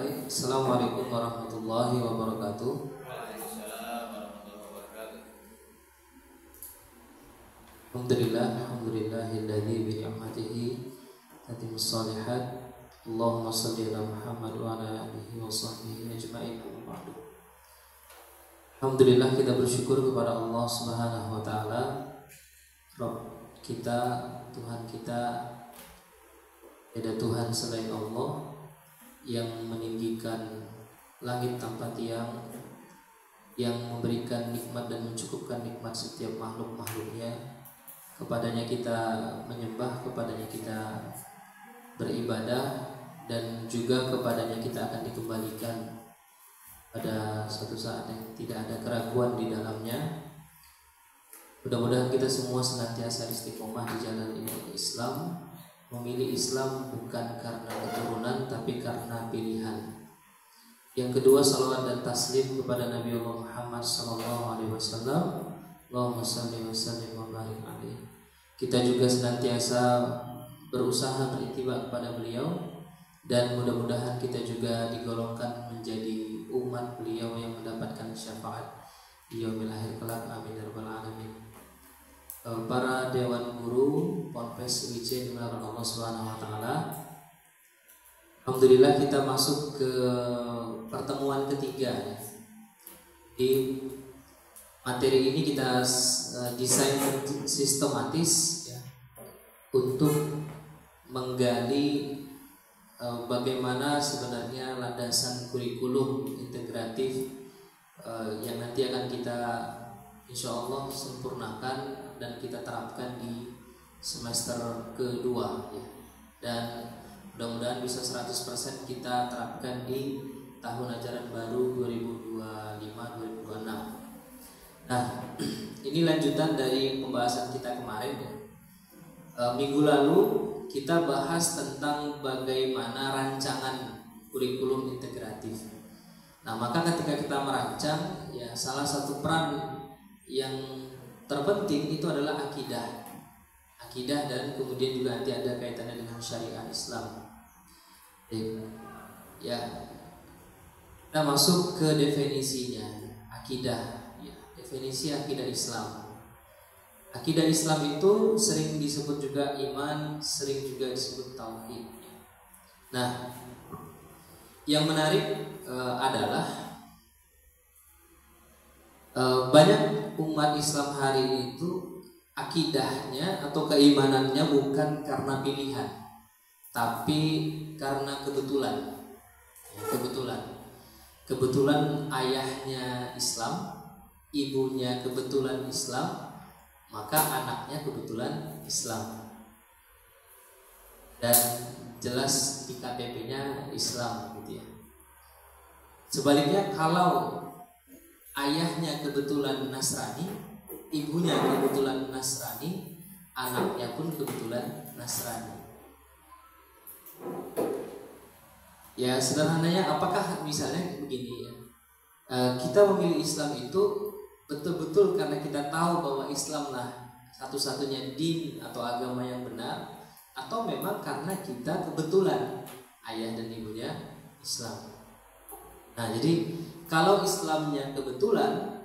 Baik, Assalamualaikum warahmatullahi wabarakatuh. Alhamdulillahilladzi bi ni'matihi tatimmus shalihat. Allahumma shalli ala Muhammad wa ala alihi wa sahbihi ajma'in. Alhamdulillah, kita bersyukur kepada Allah Subhanahu wa taala, Rabb kita, Tuhan kita. Ada Tuhan selain Allah yang meninggikan langit tanpa tiang, yang memberikan nikmat dan mencukupkan nikmat setiap makhluk-makhluknya. Kepadanya kita menyembah, kepadanya kita beribadah, dan juga kepadanya kita akan dikembalikan pada suatu saat yang tidak ada keraguan di dalamnya. Mudah-mudahan kita semua senantiasa istiqomah di jalan ini Islam, memilih Islam bukan karena keturunan tapi karena pilihan. Yang kedua, salawat dan taslim kepada Nabi Allah Muhammad SAW. Allahumma salli wa sallim wa barik alaihi. Kita juga senantiasa berusaha beriktibar kepada beliau, dan mudah-mudahan kita juga digolongkan menjadi umat beliau yang mendapatkan syafaat di yaumil akhir kelak. Amin ya rabbal alamin. Para dewan guru Ponpes UIC dimulakan Allah Subhanahu wa taala. Alhamdulillah, kita masuk ke pertemuan ketiga ya. Di materi ini kita desain sistematis ya, untuk menggali bagaimana sebenarnya landasan kurikulum integratif yang nanti akan kita insya Allah sempurnakan dan kita terapkan di semester kedua ya. Dan mudah-mudahan bisa 100% kita terapkan di tahun ajaran baru 2025-2026. Nah, ini lanjutan dari pembahasan kita kemarin ya. Minggu lalu kita bahas tentang bagaimana rancangan kurikulum integratif. Nah, maka ketika kita merancang ya, salah satu peran yang terpenting itu adalah akidah, dan kemudian juga nanti ada kaitannya dengan syariat Islam. Ya, kita masuk ke definisinya. Akidah, ya, definisi akidah Islam. Akidah Islam itu sering disebut juga iman, sering juga disebut tauhid. Nah, yang menarik adalah banyak umat Islam hari ini itu akidahnya atau keimanannya bukan karena pilihan, tapi karena kebetulan. Kebetulan ayahnya Islam, ibunya kebetulan Islam, maka anaknya kebetulan Islam, dan jelas di KTP-nya Islam gitu ya. Sebaliknya, kalau ayahnya kebetulan Nasrani, ibunya kebetulan Nasrani, anaknya pun kebetulan Nasrani. Ya, sederhananya apakah misalnya begini ya, kita memilih Islam itu betul-betul karena kita tahu bahwa Islamlah satu-satunya din atau agama yang benar, atau memang karena kita kebetulan ayah dan ibunya Islam. Nah, jadi kalau Islamnya kebetulan,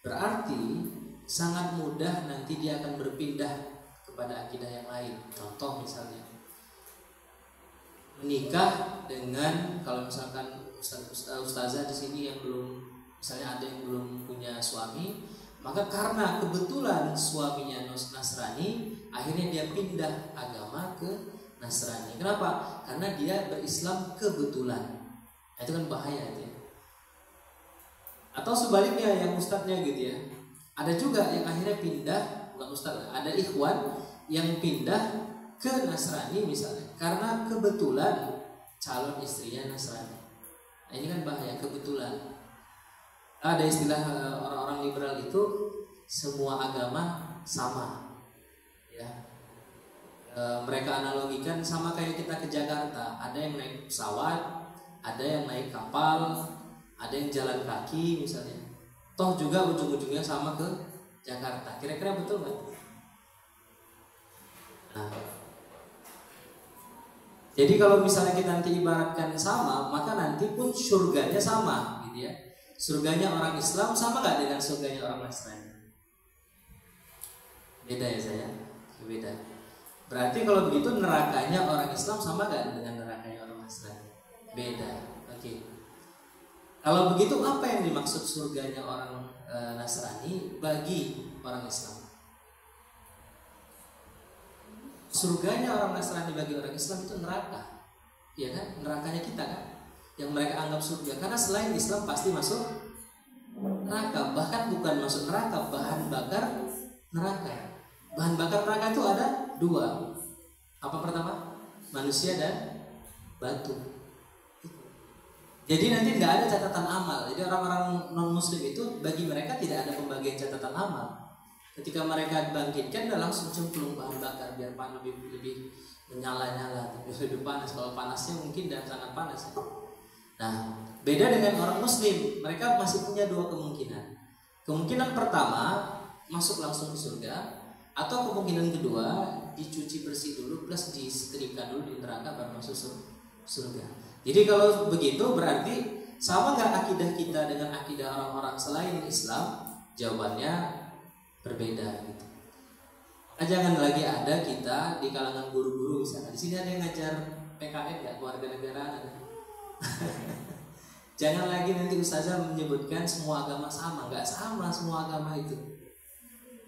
berarti sangat mudah nanti dia akan berpindah kepada akidah yang lain. Contoh misalnya menikah dengan, kalau misalkan ustazah di sini yang belum, misalnya ada yang belum punya suami, maka karena kebetulan suaminya Nasrani, akhirnya dia pindah agama ke Nasrani. Kenapa? Karena dia berislam kebetulan. Nah, itu kan bahaya itu ya. Atau sebaliknya, yang ustadznya gitu ya, ada juga yang akhirnya pindah, bukan ustadz, ada ikhwan yang pindah ke Nasrani misalnya karena kebetulan calon istrinya Nasrani. Nah, ini kan bahaya, kebetulan. Ada istilah orang-orang liberal itu semua agama sama ya. Mereka analogikan sama kayak kita ke Jakarta, ada yang naik pesawat, ada yang naik kapal, ada yang jalan kaki misalnya. Toh juga ujung-ujungnya sama ke Jakarta. Kira-kira betul nggak? Nah, Jadi kalau misalnya kita nanti ibaratkan sama, maka nanti pun surganya sama, gitu ya. Surganya orang Islam sama nggak dengan surganya orang Nasrani? Beda ya saya, beda. Berarti kalau begitu nerakanya orang Islam sama nggak dengan nerakanya orang Nasrani? Beda. Oke. Kalau begitu apa yang dimaksud surganya orang Nasrani bagi orang Islam? Surganya orang Nasrani bagi orang Islam itu neraka, ya kan? Nerakanya kita kan, yang mereka anggap surga. Karena selain Islam pasti masuk neraka, bahkan bukan masuk neraka, bahan bakar neraka. Bahan bakar neraka itu ada dua. Apa pertama? Manusia dan batu. Jadi nanti nggak ada catatan amal. Jadi orang-orang non Muslim itu bagi mereka tidak ada pembagian catatan amal. Ketika mereka dibangkitkan, udah langsung cemplung bahan bakar biar panas lebih menyala-nyala, tapi lebih panas. Kalau panasnya mungkin dan sangat panas. Nah, beda dengan orang Muslim, mereka masih punya dua kemungkinan. Kemungkinan pertama masuk langsung ke surga, atau kemungkinan kedua dicuci bersih dulu plus disetrika dulu di neraka baru masuk surga. Jadi kalau begitu berarti sama nggak akidah kita dengan akidah orang-orang selain Islam? Jawabannya berbeda gitu. Nah, jangan lagi ada kita di kalangan guru-guru misalnya. Di sini ada yang ngajar PKN nggak, keluarga negaraan ada. Jangan lagi nanti ustazah menyebutkan semua agama sama, nggak sama semua agama itu.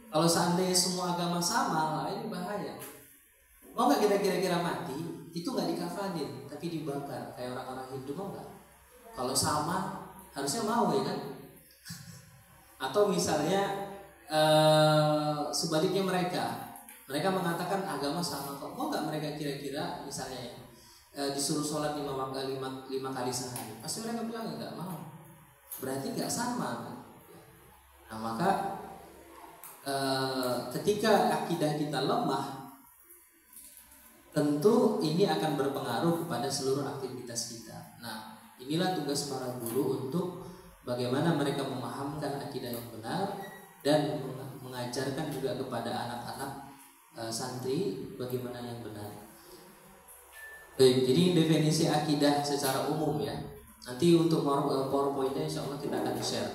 Kalau seandainya semua agama sama, ini bahaya. Mau nggak kita kira-kira mati? Itu nggak dikafanin, tapi dibakar kayak orang-orang Hindu, mau nggak? Kalau sama, harusnya mau ya kan? Atau misalnya sebaliknya mereka mengatakan agama sama kok, mau nggak mereka kira-kira misalnya ya disuruh sholat 5 kali sehari, pasti mereka bilang nggak mau, berarti nggak sama. Nah maka ketika akidah kita lemah, tentu ini akan berpengaruh kepada seluruh aktivitas kita. Nah inilah tugas para guru untuk bagaimana mereka memahamkan akidah yang benar dan mengajarkan juga kepada anak-anak santri bagaimana yang benar. Baik, jadi definisi akidah secara umum ya. Nanti untuk PowerPoint-nya insya Allah kita akan share.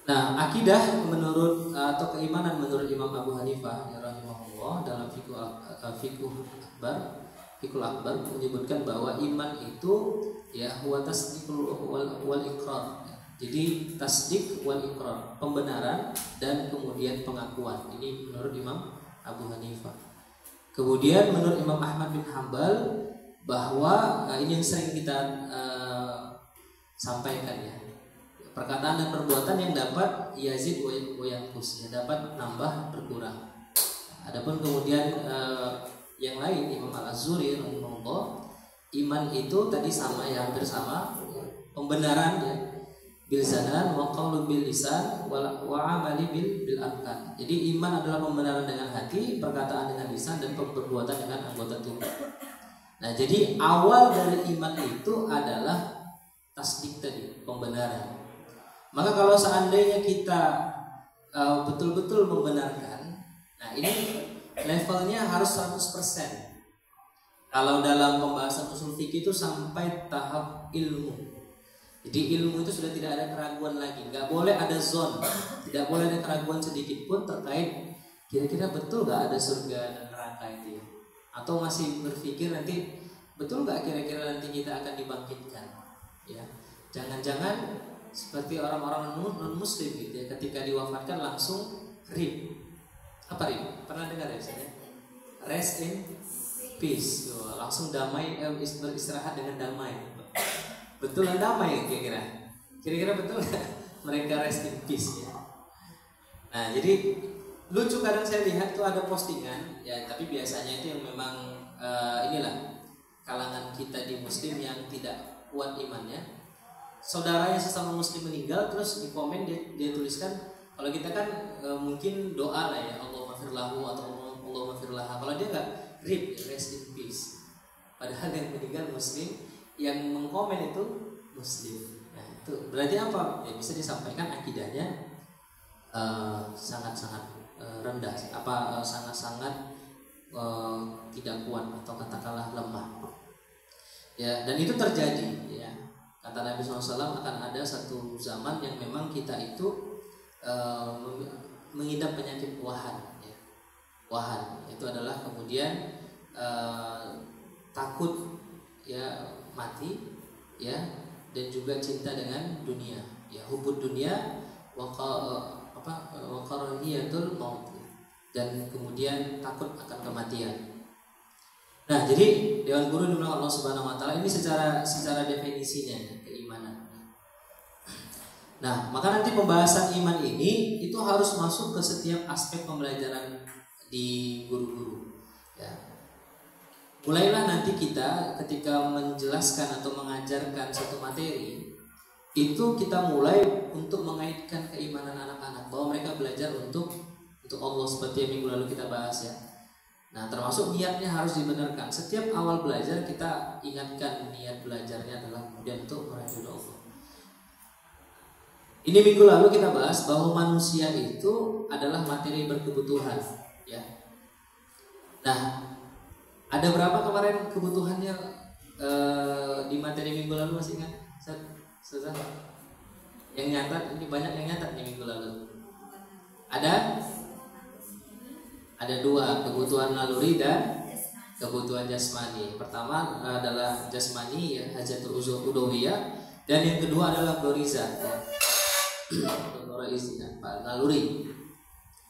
Nah, akidah menurut atau keimanan menurut Imam Abu Hanifah ya rahimahullah dalam Fiqhul Akbar menyebutkan bahwa iman itu ya huwa tasdiqul wal iqrar. Jadi tasdik wal iqrar, pembenaran dan kemudian pengakuan. Ini menurut Imam Abu Hanifah. Kemudian menurut Imam Ahmad bin Hambal bahwa ini yang sering kita sampaikan ya. Perkataan dan perbuatan yang dapat yazid wa yanqus, ya dapat nambah berkurang. Adapun kemudian yang lain Imam Al-Azuri rahimahullah, iman itu tadi sama ya, hampir sama, pembenaran ya bil zanan wa qawlu bil lisan wa amali bil arkan. Jadi iman adalah pembenaran dengan hati, perkataan dengan lisan dan perbuatan dengan anggota tubuh. Nah, jadi awal dari iman itu adalah tasdik tadi, pembenaran. Maka kalau seandainya kita betul-betul membenarkan, nah ini levelnya harus 100%. Kalau dalam pembahasan usul fikih itu sampai tahap ilmu. Jadi ilmu itu sudah tidak ada keraguan lagi, nggak boleh ada zon, tidak boleh ada keraguan sedikit pun terkait kira-kira betul nggak ada surga dan neraka itu, atau masih berpikir nanti betul nggak kira-kira nanti kita akan dibangkitkan, ya jangan-jangan seperti orang-orang non muslim gitu ya, ketika diwafatkan langsung rib, apa rib? Pernah dengar ya saya? Rest in peace, langsung damai, beristirahat dengan damai. Betul damai kira-kira betul nggak mereka rest in peace ya? Nah jadi lucu, kadang saya lihat tuh ada postingan ya, tapi biasanya itu yang memang inilah kalangan kita di muslim yang tidak kuat imannya, saudaranya sesama muslim meninggal, terus di komen dia tuliskan, kalau kita kan mungkin doa lah ya, Allahumma firlahu atau Allahumma firlaha, kalau dia nggak rib, rest in peace, padahal yang meninggal muslim, yang mengkomen itu muslim. Nah, itu berarti apa? Ya bisa disampaikan akidahnya sangat-sangat rendah, sangat-sangat tidak kuat atau katakanlah lemah. Ya, dan itu terjadi. Ya, kata Nabi SAW akan ada satu zaman yang memang kita itu mengidap penyakit wahan. Ya. Wahan itu adalah kemudian takut ya mati, ya, dan juga cinta dengan dunia. Ya, hubud dunia wa karahiyatul maut, dan kemudian takut akan kematian. Nah, jadi Dewan Guru dimulai Allah Subhanahu Wa Taala ini secara definisinya keimanan. Nah, maka nanti pembahasan iman ini itu harus masuk ke setiap aspek pembelajaran di guru-guru. Ya. Mulailah nanti kita ketika menjelaskan atau mengajarkan satu materi itu kita mulai untuk mengaitkan keimanan anak-anak bahwa mereka belajar untuk Allah seperti yang minggu lalu kita bahas ya. Nah, termasuk niatnya harus dibenarkan. Setiap awal belajar kita ingatkan niat belajarnya adalah kemudian untuk meraih Allah. Ini minggu lalu kita bahas bahwa manusia itu adalah materi berkebutuhan, ya. Nah, ada berapa kemarin kebutuhannya di materi minggu lalu, masih ingat? Susah. Yang nyatat, ini banyak yang nyatat di minggu lalu. Ada dua, kebutuhan naluri dan kebutuhan jasmani. Pertama adalah jasmani, ya, hajatul udhawiyah, dan yang kedua adalah goriza, ya. Naluri.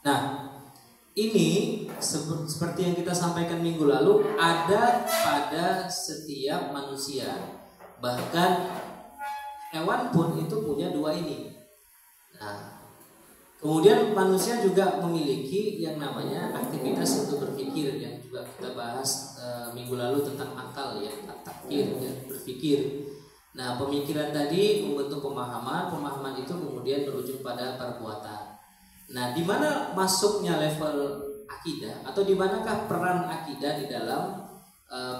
Nah, ini seperti yang kita sampaikan minggu lalu ada pada setiap manusia. Bahkan hewan pun itu punya dua ini. Nah, kemudian manusia juga memiliki yang namanya aktivitas untuk berpikir, yang juga kita bahas minggu lalu tentang akal, ya, takdir, ya, berpikir. Nah, pemikiran tadi membentuk pemahaman itu kemudian berujung pada perbuatan. Nah, di mana masuknya level akidah atau di manakah peran akidah di dalam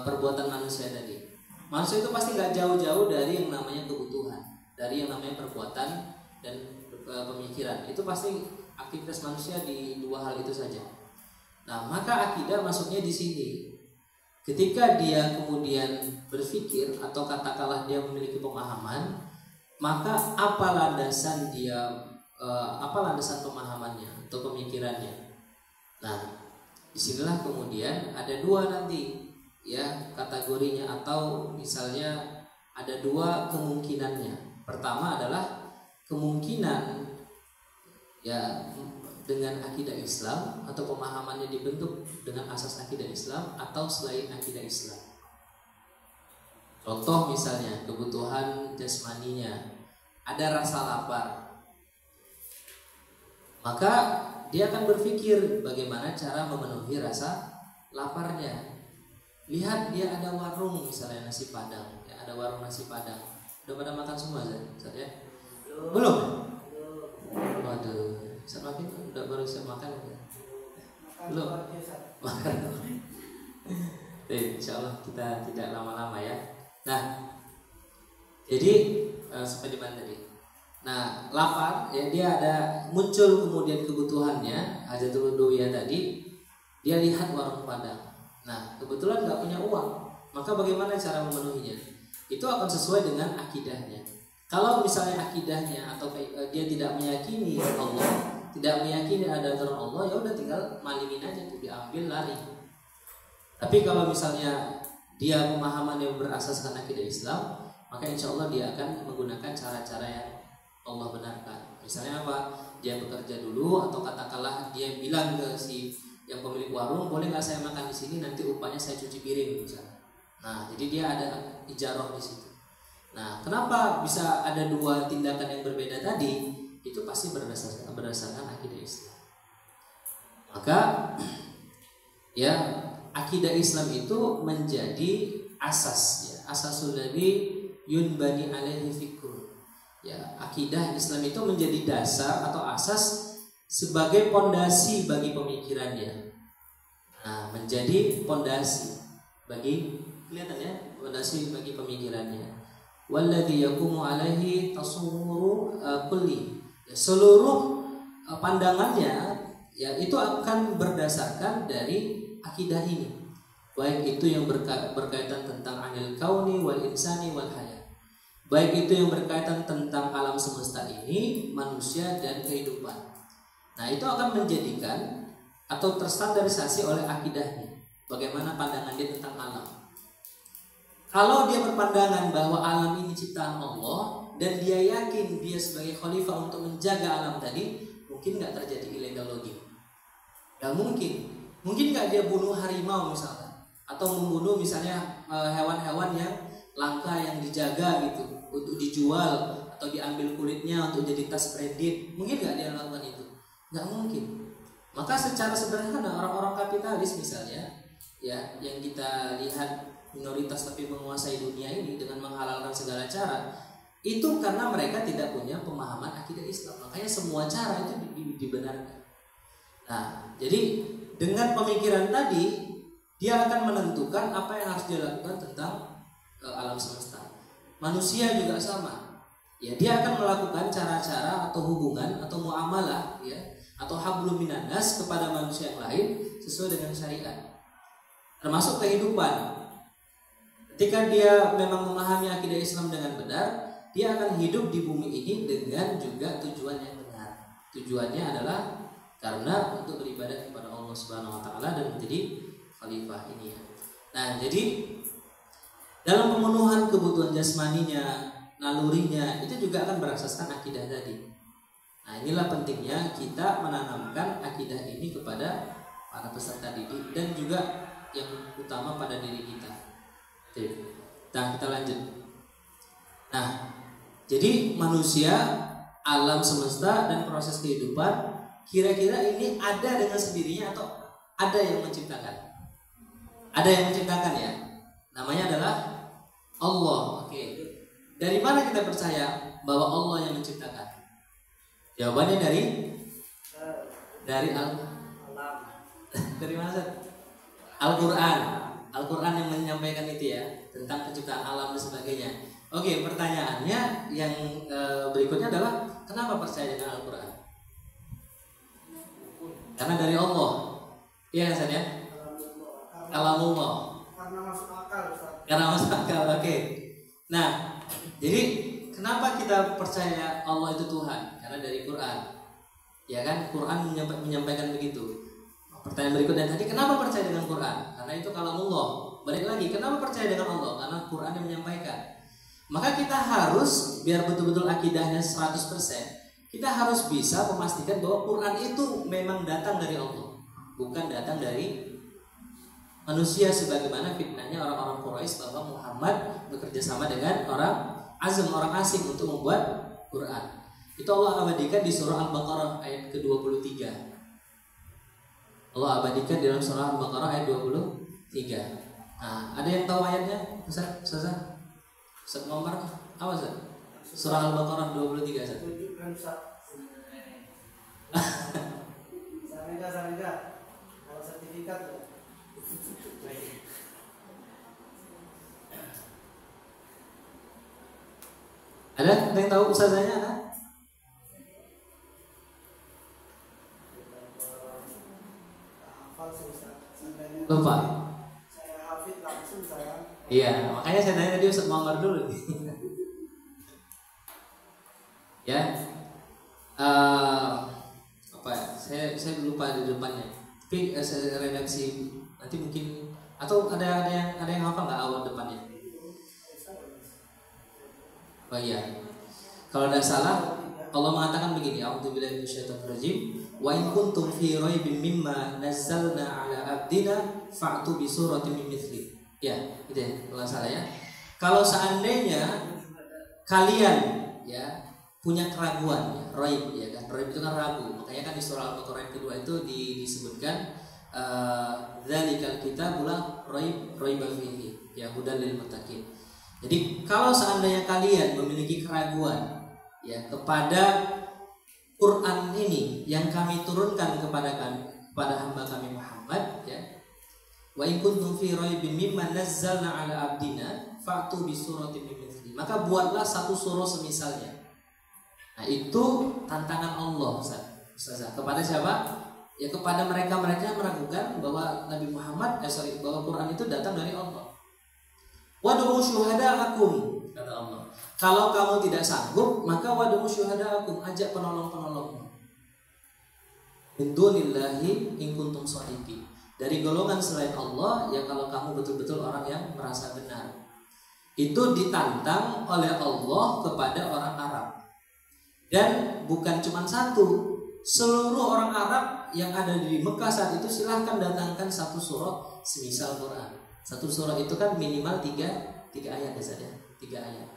perbuatan manusia tadi? Manusia itu pasti nggak jauh-jauh dari yang namanya kebutuhan, dari yang namanya perbuatan dan pemikiran. Itu pasti aktivitas manusia di dua hal itu saja. Nah, maka akidah masuknya di sini. Ketika dia kemudian berpikir atau katakanlah dia memiliki pemahaman, maka apa landasan pemahamannya atau pemikirannya. Nah, disinilah kemudian ada dua nanti, ya, kategorinya, atau misalnya ada dua kemungkinannya. Pertama adalah kemungkinan, ya, dengan akidah Islam atau pemahamannya dibentuk dengan asas akidah Islam atau selain akidah Islam. Contoh misalnya kebutuhan jasmaninya, ada rasa lapar, maka dia akan berpikir bagaimana cara memenuhi rasa laparnya. Lihat, dia ada warung misalnya nasi padang, ya, ada warung nasi padang. Udah pada makan semua, Zat, ya? Belum? Waduh, saya makin udah baru saya makan. Belum? Makan. Insya Allah kita tidak lama-lama ya. Nah, jadi sampai di mana tadi? Nah, lapar, ya, dia ada muncul kemudian kebutuhannya, hajatul udhawiyah tadi. Dia lihat warung padang. Nah, kebetulan nggak punya uang, maka bagaimana cara memenuhinya? Itu akan sesuai dengan akidahnya. Kalau misalnya akidahnya atau dia tidak meyakini Allah, tidak meyakini ada Tuhan Allah, ya udah tinggal malingin aja, diambil lari. Tapi kalau misalnya dia pemahaman yang berasaskan akidah Islam, maka insya Allah dia akan menggunakan cara-cara yang Allah benarkan. Misalnya apa? Dia bekerja dulu, atau katakanlah dia bilang ke si yang pemilik warung, boleh nggak saya makan di sini, nanti upahnya saya cuci piring misalnya. Nah, jadi dia ada ijarah di situ. Nah, kenapa bisa ada dua tindakan yang berbeda tadi? Itu pasti berdasarkan akidah Islam. Maka ya, akidah Islam itu menjadi asas, ya, asasul ladzi yunbani alaihi fikr. Ya, akidah Islam itu menjadi dasar atau asas sebagai pondasi bagi pemikirannya. Nah, menjadi pondasi bagi, kelihatan ya, pondasi bagi pemikirannya. Walladzi yaqumu alaihi tasawwuru kulli. Seluruh pandangannya, ya, itu akan berdasarkan dari akidah ini, baik itu yang berkaitan tentang anil kauni wal insani wal hayat, baik itu yang berkaitan tentang alam semesta ini, manusia dan kehidupan. Nah, itu akan menjadikan atau terstandarisasi oleh akidahnya, bagaimana pandangan dia tentang alam. Kalau dia berpandangan bahwa alam ini ciptaan Allah dan dia yakin dia sebagai khalifah untuk menjaga alam tadi, mungkin nggak terjadi illegal logging. Nggak mungkin. Mungkin nggak dia bunuh harimau misalnya, atau membunuh misalnya hewan-hewan yang langka yang dijaga gitu untuk dijual atau diambil kulitnya untuk jadi tas kredit. Mungkin nggak dia lakukan itu? Nggak mungkin. Maka secara sederhana orang-orang kapitalis misalnya, ya yang kita lihat minoritas tapi menguasai dunia ini dengan menghalalkan segala cara, itu karena mereka tidak punya pemahaman akidah Islam. Makanya semua cara itu dibenarkan. Nah, jadi dengan pemikiran tadi dia akan menentukan apa yang harus dilakukan tentang alam semesta. Manusia juga sama. Ya, dia akan melakukan cara-cara atau hubungan atau muamalah ya, atau hablum minan nas kepada manusia yang lain sesuai dengan syariat. Termasuk kehidupan. Ketika dia memang memahami akidah Islam dengan benar, dia akan hidup di bumi ini dengan juga tujuan yang benar. Tujuannya adalah karena untuk beribadah kepada Allah Subhanahu wa taala dan menjadi khalifah ini ya. Nah, jadi dalam pemenuhan kebutuhan jasmaninya, nalurinya itu juga akan berasaskan akidah tadi. Nah, inilah pentingnya kita menanamkan akidah ini kepada para peserta didik dan juga yang utama pada diri kita. Nah, kita lanjut. Nah, jadi manusia, alam semesta dan proses kehidupan kira-kira ini ada dengan sendirinya atau ada yang menciptakan? Ada yang menciptakan ya. Namanya adalah Allah. Oke. Dari mana kita percaya bahwa Allah yang menciptakan? Jawabannya dari dari mana Ustaz? Al-Qur'an. Al-Quran yang menyampaikan itu ya, tentang penciptaan alam dan sebagainya. Oke, pertanyaannya yang berikutnya adalah kenapa percaya dengan Al-Quran? Karena dari Allah. Iya kan ya? Kalamullah. Karena masuk akal. Karena masuk akal. Oke. Nah, jadi kenapa kita percaya Allah itu Tuhan? Karena dari Quran. Ya kan? Quran menyampaikan begitu. Pertanyaan berikutnya tadi, kenapa percaya dengan Quran? Karena itu kalamullah. Balik lagi, kenapa percaya dengan Allah? Karena Quran yang menyampaikan. Maka kita harus, biar betul-betul akidahnya 100%, kita harus bisa memastikan bahwa Quran itu memang datang dari Allah, bukan datang dari manusia sebagaimana fitnahnya orang-orang Quraisy bahwa Muhammad bekerja sama dengan orang azam, orang asing untuk membuat Quran. Itu Allah abadikan di surah Al-Baqarah ayat ke-23. Allah abadikan di dalam surah Al-Baqarah ayat 23. Nah, ada yang tahu ayatnya? Ustaz Muhammad, apa Ustaz? Surah Al-Baqarah 23 Ustaz. Tunjukkan Ustaz. Sarida. Kalau sertifikat ya. Ada yang tahu ustazahnya ada? Lupa. Saya hafid langsung saya. Iya, makanya saya tanya tadi Ustaz Muhammad dulu. Ya. Apa ya? Saya lupa di depannya. Tapi saya redaksi nanti mungkin atau ada yang hafal nggak awal depannya? Oh iya. Kalau tidak salah Allah mengatakan begini, a'udzubillahi minasyaitonir rajim, wa in kuntum fi raibin mimma nazzalna ala abdina fa'tu bi suratin min mithli. Ya, itu ya, kalau salah ya. Kalau seandainya kalian ya punya keraguan ya, raib ya kan. Raib itu kan ragu. Makanya kan di surah Al-Baqarah kedua itu disebutkan dzalikal kitabul la raiba fihi ya hudan lil muttaqin. Jadi kalau seandainya kalian memiliki keraguan ya kepada Quran ini yang kami turunkan kepada hamba kami Muhammad ya, wa in kuntum fi raibin mimma nazzalna ala abdina fa'tu bi suratin min mithli, maka buatlah satu surah semisalnya. Nah, itu tantangan Allah Ustaz kepada siapa? ya kepada mereka-mereka yang meragukan bahwa Nabi Muhammad bahwa Quran itu datang dari Allah. Wad'u syuhada'akum, kata Allah. Kalau kamu tidak sanggup, maka wad'u syuhada'akum, ajak penolong-penolongmu. Min dunillahi in kuntum shadiqin. Dari golongan selain Allah, ya kalau kamu betul-betul orang yang merasa benar. Itu ditantang oleh Allah kepada orang Arab. Dan bukan cuma satu, seluruh orang Arab yang ada di Mekah saat itu silahkan datangkan satu surah semisal Quran. Satu surah itu kan minimal 3 ayat saja, 3 ayat.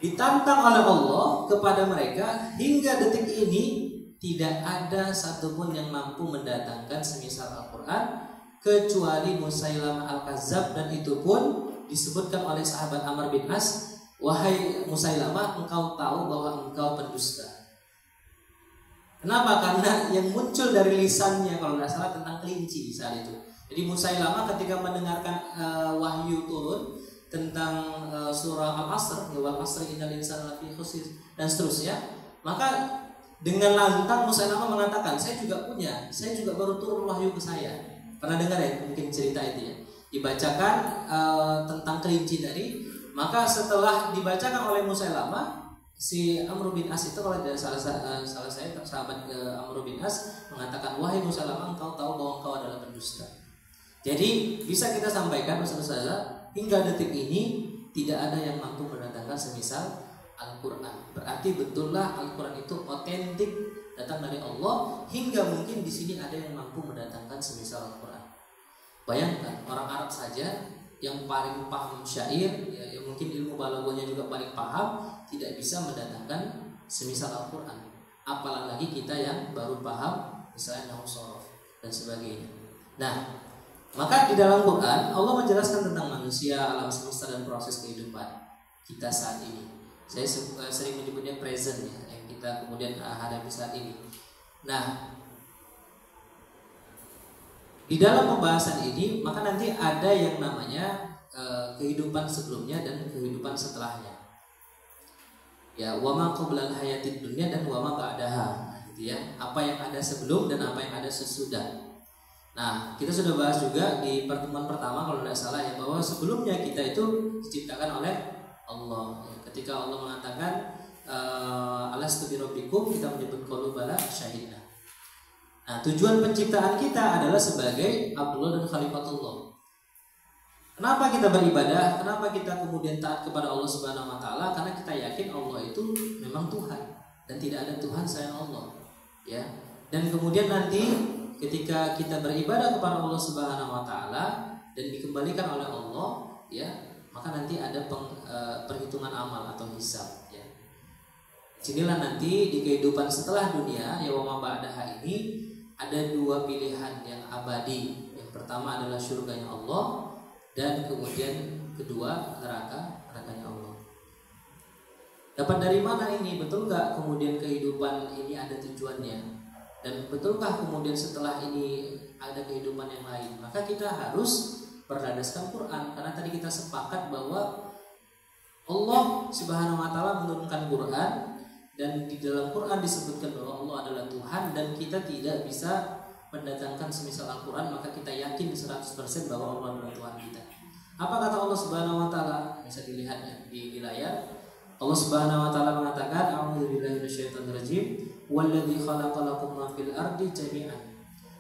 Ditantang oleh Allah kepada mereka, hingga detik ini tidak ada satupun yang mampu mendatangkan semisal Al-Quran kecuali Musailamah Al-Kazzab, dan itu pun disebutkan oleh sahabat Amr bin As, wahai Musailamah, engkau tahu bahwa engkau pendusta. Kenapa? Karena yang muncul dari lisannya kalau tidak salah tentang kelinci saat itu. Jadi Musailamah ketika mendengarkan wahyu turun tentang surah Al-Asr, wal 'asri innal insana lafi khusr dan seterusnya, maka dengan lantang Musailamah mengatakan, saya juga baru turun wahyu ke saya. Pernah dengar ya mungkin cerita itu ya? Dibacakan tentang kelinci tadi. Maka setelah dibacakan oleh Musailamah, si Amr bin As itu, kalau tidak salah saya sahabat Amr bin As mengatakan, wahai Musailamah, engkau tahu bahwa engkau adalah pendusta. Jadi bisa kita sampaikan Ustaz, hingga detik ini tidak ada yang mampu mendatangkan semisal Al-Quran. Berarti betullah Al-Quran itu otentik, datang dari Allah, hingga mungkin di sini ada yang mampu mendatangkan semisal Al-Quran. Bayangkan orang Arab saja yang paling paham syair, ya, yang mungkin ilmu balaghahnya juga paling paham, tidak bisa mendatangkan semisal Al-Quran. Apalagi kita yang baru paham misalnya nahwu shorof dan sebagainya. Nah, maka di dalam Quran Allah menjelaskan tentang manusia, alam semesta, dan proses kehidupan kita saat ini. Saya sering menyebutnya present ya, yang kita kemudian hadapi saat ini. Nah, di dalam pembahasan ini maka nanti ada yang namanya kehidupan sebelumnya dan kehidupan setelahnya. Ya, wa ma qoblal hayatid dunya dan wa ma ba'daha, gitu ya. Apa yang ada sebelum dan apa yang ada sesudah. Nah, kita sudah bahas juga di pertemuan pertama kalau tidak salah ya, bahwa sebelumnya kita itu diciptakan oleh Allah. Ketika Allah mengatakan alastu birabbikum, kita menyebut qalu bala syahidna. Nah, tujuan penciptaan kita adalah sebagai Abdullah dan Khalifatullah. Kenapa kita beribadah? Kenapa kita kemudian taat kepada Allah Subhanahu wa taala? Karena kita yakin Allah itu memang Tuhan dan tidak ada Tuhan selain Allah. Ya. Dan kemudian nanti ketika kita beribadah kepada Allah Subhanahu wa taala dan dikembalikan oleh Allah, ya, maka nanti ada perhitungan amal atau hisab, ya. Sinilah nanti di kehidupan setelah dunia, ya, wa ma ba'daha ini ada 2 pilihan yang abadi. Yang pertama adalah surganya Allah, dan kemudian kedua nerakanya Allah. Dapat dari mana ini? Betul nggak kemudian kehidupan ini ada tujuannya? Dan betulkah kemudian setelah ini ada kehidupan yang lain? Maka kita harus berlandaskan Quran, karena tadi kita sepakat bahwa Allah Subhanahu wa taala menurunkan Quran, dan di dalam Quran disebutkan bahwa Allah adalah Tuhan, dan kita tidak bisa mendatangkan semisal Al-Quran, maka kita yakin 100% bahwa Allah adalah Tuhan kita. Apa kata Allah Subhanahu wa taala? Bisa dilihatnya di layar. Allah Subhanahu wa taala mengatakan, a'udzubillahi minasyaitonir rajim, walladzi khalaqalakum ma fil ardi jami'an.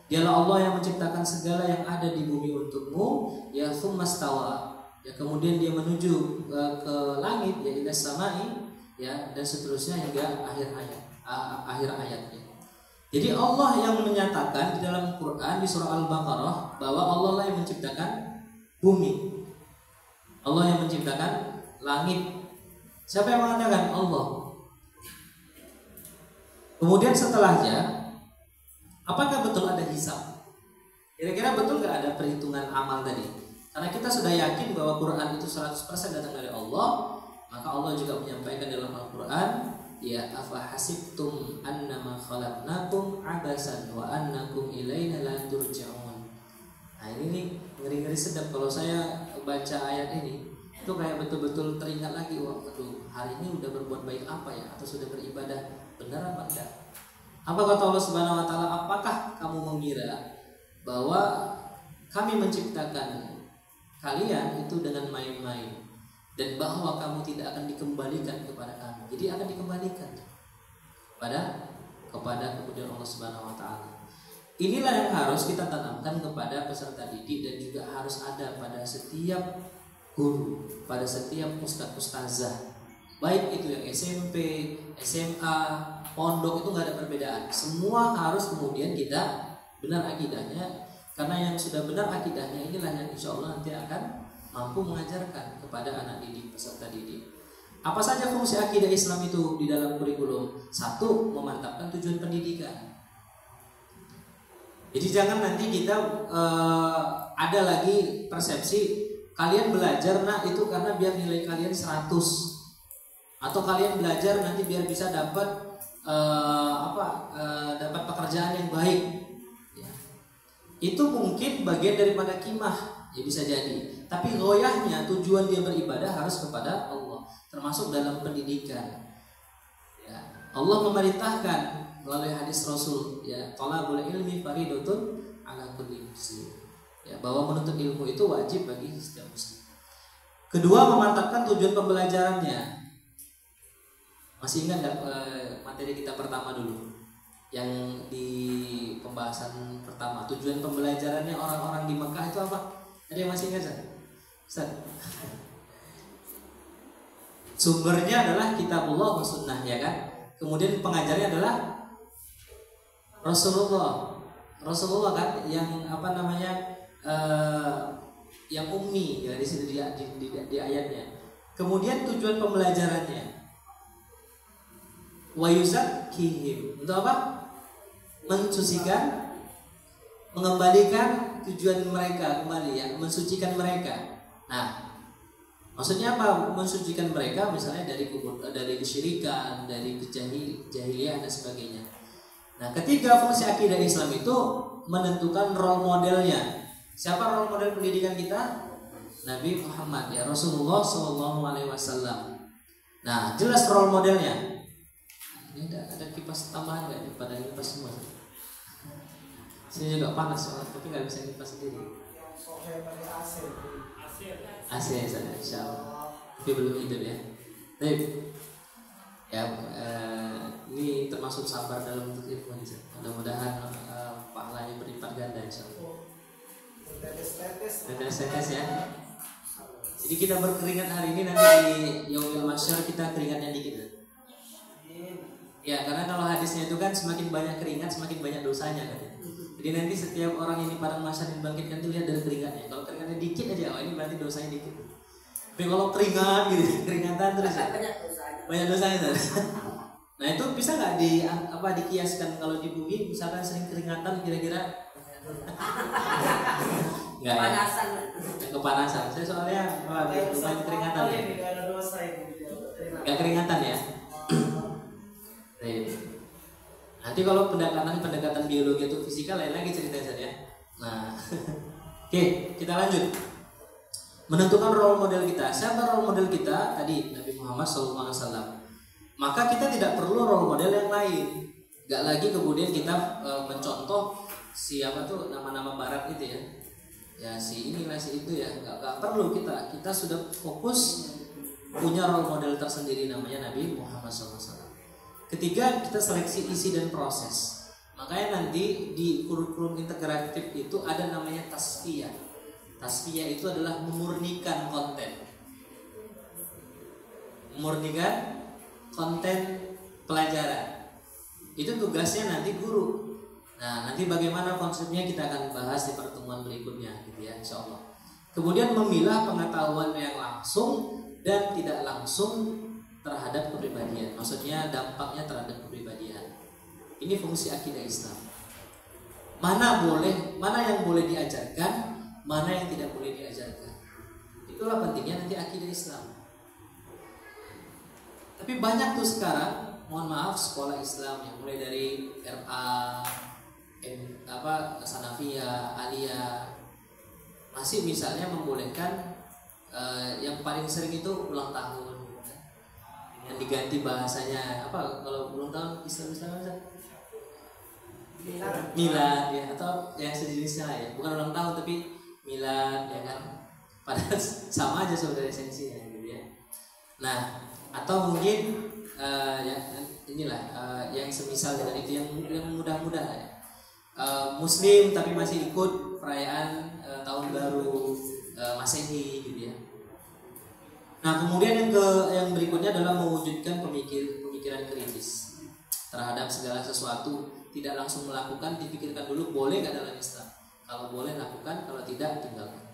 Dialah Allah yang menciptakan segala yang ada di bumi untukmu, ya tsummastawa. Ya, kemudian dia menuju ke langit, ya ila samai, ya, dan seterusnya hingga akhir ayatnya. Jadi Allah yang menyatakan di dalam Quran di surah Al-Baqarah bahwa Allah lah yang menciptakan bumi, Allah yang menciptakan langit. Siapa yang mengatakan? Allah. Kemudian setelahnya, apakah betul ada hisab? Kira-kira betul nggak ada perhitungan amal tadi? Karena kita sudah yakin bahwa Quran itu 100% datang dari Allah, maka Allah juga menyampaikan dalam Al-Quran, ya afa hasibtum annama khalaqnakum abasan wa annakum ilaina la turja'un. Nah, ini nih ngeri-ngeri sedap kalau saya baca ayat ini. Itu kayak betul-betul teringat lagi, waduh, hari ini udah berbuat baik apa ya, atau sudah beribadah benar apa enggak? Apa kata Allah Subhanahu wa taala? Apakah kamu mengira bahwa kami menciptakan kalian itu dengan main-main dan bahwa kamu tidak akan dikembalikan kepada kami. Jadi akan dikembalikan kepada kemudian Allah Subhanahu wa taala. Inilah yang harus kita tanamkan kepada peserta didik dan juga harus ada pada setiap guru, pada setiap ustadz-ustazah. Baik itu yang SMP, SMA, pondok, itu nggak ada perbedaan. Semua harus kemudian kita benar akidahnya, karena yang sudah benar akidahnya inilah yang insya Allah nanti akan mampu mengajarkan kepada anak didik, peserta didik. Apa saja fungsi akidah Islam itu di dalam kurikulum? Satu, memantapkan tujuan pendidikan. Jadi jangan nanti kita ada lagi persepsi kalian belajar itu karena biar nilai kalian 100. Atau kalian belajar nanti biar bisa dapat dapat pekerjaan yang baik, ya. Itu mungkin bagian daripada kimah, ya bisa jadi. Tapi goyahnya, tujuan dia beribadah harus kepada Allah, termasuk dalam pendidikan. Ya. Allah memerintahkan melalui hadis Rasul, ya, talabul ilmi faridatun ala kulli muslim. Ya, bahwa menuntut ilmu itu wajib bagi setiap muslim. Kedua, memantapkan tujuan pembelajarannya. Masih ingat nggak materi kita pertama dulu yang di pembahasan pertama, tujuan pembelajarannya orang-orang di Mekah itu apa? Ada yang masih ingat, Ustaz? Sumbernya adalah kitabullah wa sunnah, ya kan? Kemudian pengajarnya adalah Rasulullah kan, yang yang ummi, ya, di situ di ayatnya. Kemudian tujuan pembelajarannya wa yuzakkihim, untuk apa? Mensucikan, mengembalikan tujuan mereka kembali, ya, mensucikan mereka. Nah, maksudnya apa? Mensucikan mereka misalnya dari kesyirikan, dari jahiliyah dan sebagainya. Nah, ketiga, fungsi akidah Islam itu menentukan role modelnya. Siapa role model pendidikan kita? Nabi Muhammad, ya, Rasulullah SAW. Nah, jelas role modelnya. Ini ada kipas tambahan nggak pada kipas semua? Sini juga panas soalnya, tapi nggak bisa kipas sendiri. AC saja, insya Allah. Tapi belum hidup, ya. Baik. Ya, ini termasuk sabar dalam bentuk ilmu. Mudah-mudahan pahalanya berlipat ganda, insya Allah. Tetes ya. Jadi kita berkeringat hari ini, nanti di Yaumil Mahsyar kita keringatnya dikit. Ya, karena kalau hadisnya itu kan semakin banyak keringat semakin banyak dosanya, kan. Jadi nanti setiap orang ini padang mahsyar dibangkitkan itu lihat dari keringatnya. Kalau keringatnya dikit aja, ini berarti dosanya dikit. Tapi kalau keringat gitu, keringatan terus ya, banyak dosanya. Nah, itu bisa nggak dikiaskan kalau di bumi misalkan sering keringatan kira-kira? Nggak, ya? Kepanasan. Saya soalnya banyak keringatan ya. Nggak keringatan ya. Nanti kalau pendekatan biologi atau fisika lain lagi ceritanya ya. Nah, oke, kita lanjut. Menentukan role model kita. Siapa role model kita? Tadi Nabi Muhammad SAW. Maka kita tidak perlu role model yang lain. Gak lagi kemudian kita mencontoh siapa tuh nama-nama barat itu ya. Ya si inilah si itu ya. Gak perlu kita. Kita sudah fokus punya role model tersendiri namanya Nabi Muhammad SAW. Ketiga, kita seleksi isi dan proses. Makanya nanti di kurikulum integratif itu ada namanya tasfiyah. Tasfiyah itu adalah memurnikan konten. Memurnikan konten pelajaran. Itu tugasnya nanti guru. Nah, nanti bagaimana konsepnya kita akan bahas di pertemuan berikutnya, gitu ya, insya Allah. Kemudian memilah pengetahuan yang langsung dan tidak langsung terhadap kepribadian, maksudnya dampaknya terhadap kepribadian. Ini fungsi akidah Islam. Mana yang boleh diajarkan, mana yang tidak boleh diajarkan. Itulah pentingnya nanti akidah Islam. Tapi banyak tuh sekarang, mohon maaf, sekolah Islam yang mulai dari RA, Sanafiyah, Aliyah, masih misalnya membolehkan yang paling sering itu ulang tahun. Yang diganti bahasanya apa kalau ulang tahun Islam milad ya, atau yang sejenisnya ya, bukan ulang tahun tapi milad ya kan, padahal sama aja sebenarnya esensinya gitu ya. Nah, atau mungkin ya inilah yang semisal dengan itu yang mudah-mudah ya. Muslim tapi masih ikut perayaan tahun baru Masehi gitu ya. Nah, kemudian yang berikutnya adalah mewujudkan pemikiran kritis terhadap segala sesuatu, tidak langsung melakukan, dipikirkan dulu boleh nggak dalam Islam. Kalau boleh lakukan, kalau tidak tinggalkan.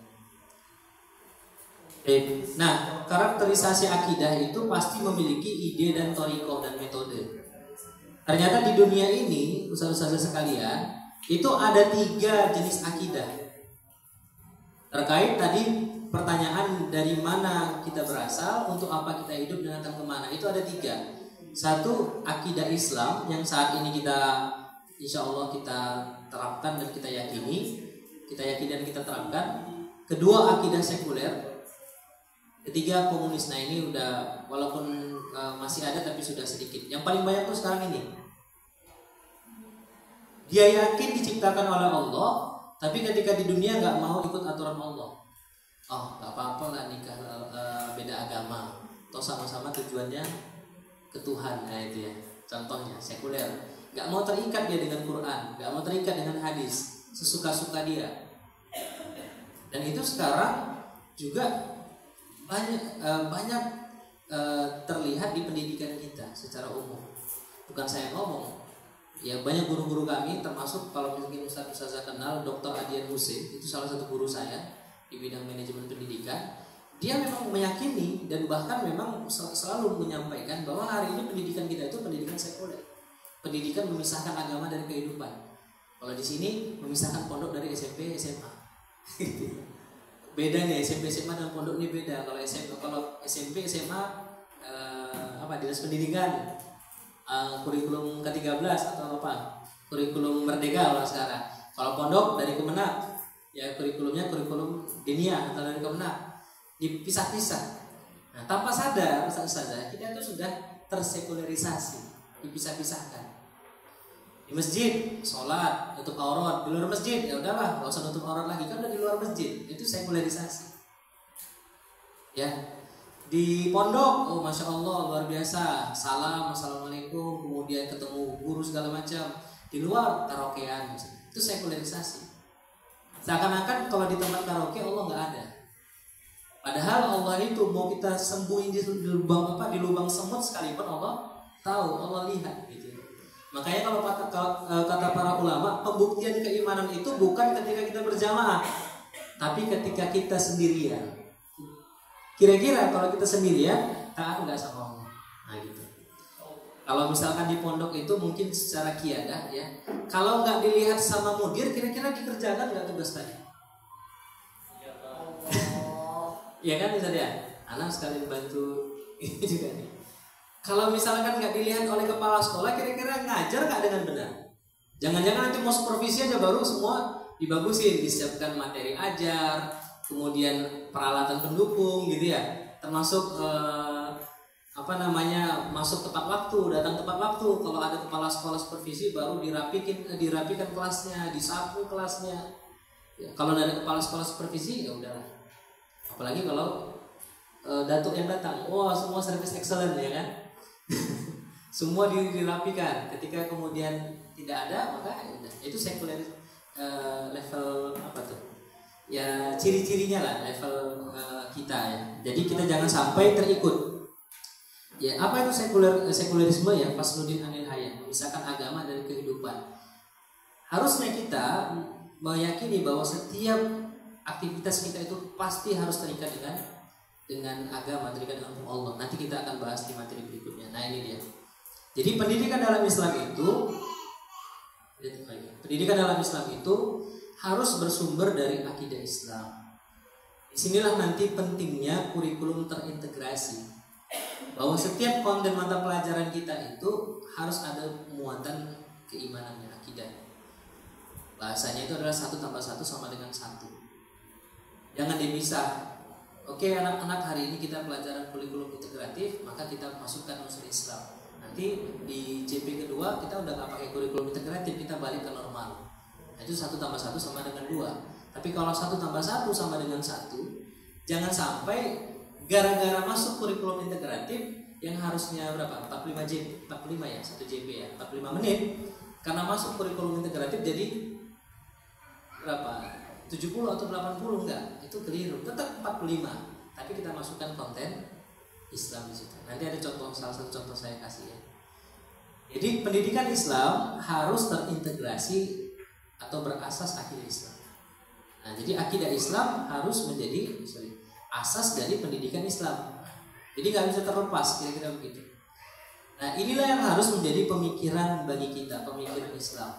Nah, karakterisasi akidah itu pasti memiliki ide dan thariqah dan metode. Ternyata di dunia ini, ustaz-ustaz sekalian, itu ada 3 jenis akidah. Terkait tadi pertanyaan dari mana kita berasal, untuk apa kita hidup, dan akan kemana, itu ada 3. Satu, akidah Islam yang saat ini kita insya Allah kita terapkan dan kita yakini dan kita terapkan. Kedua, akidah sekuler. Ketiga, komunis. Nah, ini udah walaupun masih ada tapi sudah sedikit. Yang paling banyak tuh sekarang ini, dia yakin diciptakan oleh Allah, tapi ketika di dunia nggak mau ikut aturan Allah. Oh, nggak apa-apa lah nikah beda agama, toh sama-sama tujuannya ke Tuhan. Nah, itu ya contohnya sekuler. Nggak mau terikat dia dengan Quran, nggak mau terikat dengan hadis, sesuka-suka dia. Dan itu sekarang juga banyak terlihat di pendidikan kita secara umum. Bukan saya ngomong, ya banyak guru-guru kami, termasuk kalau mungkin Ustaz kenal Dr. Adian Husin, itu salah satu guru saya di bidang manajemen pendidikan. Dia memang meyakini dan bahkan memang selalu menyampaikan bahwa hari ini pendidikan kita itu pendidikan sekuler, pendidikan memisahkan agama dari kehidupan. Kalau di sini memisahkan pondok dari SMP SMA. Bedanya SMP SMA dan pondok ini beda. Kalau SMP SMA dinas pendidikan, kurikulum ke-13 atau apa, kurikulum merdeka kalau sekarang. Kalau pondok dari Kemenak, ya kurikulumnya kurikulum diniyah atau dari Kemenak, dipisah-pisah. Nah, tanpa sadar saja kita itu sudah tersekularisasi, dipisah-pisahkan. Di masjid sholat nutup aurat, di luar masjid ya udahlah nggak usah nutup aurat lagi, kan udah di luar masjid. Itu sekularisasi. Ya, di pondok, oh masya Allah luar biasa, salam assalamualaikum, kemudian ketemu guru segala macam. Di luar karaokean, itu sekularisasi. Seakan-akan kalau di tempat karaoke Allah nggak ada. Padahal Allah itu mau kita sembunyi di lubang semut sekalipun Allah tahu, Allah lihat gitu. Makanya kalau kata para ulama, pembuktian keimanan itu bukan ketika kita berjamaah, tapi ketika kita sendirian. Kira-kira kalau kita sendirian, taat nggak sama Allah? Nah gitu. Kalau misalkan di pondok itu mungkin secara kiadah ya, kalau nggak dilihat sama mudir, kira-kira dikerjakan nggak tugas tadi? Ya kan bisa ya, anak sekalian bantu ini juga nih. Kalau misalkan nggak dilihat oleh kepala sekolah, kira-kira ngajar nggak dengan benar? Jangan-jangan nanti mau supervisi aja baru semua dibagusin, disiapkan materi ajar, kemudian peralatan pendukung gitu ya, termasuk masuk tepat waktu, datang tepat waktu. Kalau ada kepala sekolah supervisi baru dirapikan kelasnya, disapu kelasnya. Ya, kalau ada kepala sekolah supervisi ya udahlah. Apalagi kalau datuk yang datang, wah semua service excellent ya kan. Semua dirapikan. Ketika kemudian tidak ada, maka ya itu sekuler level apa tuh? Ya ciri-cirinya lah level kita ya. Jadi kita jangan sampai terikut. Ya apa itu sekulerisme ya? Fasluddin anil hayat, memisahkan agama dari kehidupan. Harusnya kita meyakini bahwa setiap aktivitas kita itu pasti harus terikat dengan agama, terikat dengan Allah. Nanti kita akan bahas di materi berikutnya. Nah ini dia. Jadi pendidikan dalam Islam itu harus bersumber dari akidah Islam. Disinilah nanti pentingnya kurikulum terintegrasi. Bahwa setiap konten mata pelajaran kita itu harus ada muatan keimanannya, akidah. Bahasanya itu adalah 1 + 1 sama dengan 1. Jangan dipisah. Oke anak-anak, hari ini kita pelajaran kurikulum integratif, maka kita masukkan unsur Islam. Nanti di JP kedua kita udah nggak pakai kurikulum integratif, kita balik ke normal. Nah, itu 1 tambah 1 sama dengan 2. Tapi kalau 1 tambah 1 sama dengan 1, jangan sampai gara-gara masuk kurikulum integratif yang harusnya berapa? 45 ya, 1 JP ya, 45 menit. Karena masuk kurikulum integratif jadi berapa? 70 atau 80 enggak? Itu keliru. Tetap 45. Tapi kita masukkan konten Islam di situ. Nanti ada contoh, salah satu contoh saya kasih ya. Jadi pendidikan Islam harus terintegrasi atau berasas akidah Islam. Nah, jadi akidah Islam harus menjadi asas dari pendidikan Islam. Jadi nggak bisa terlepas, kira-kira begitu. Nah, inilah yang harus menjadi pemikiran bagi kita, pemikiran Islam.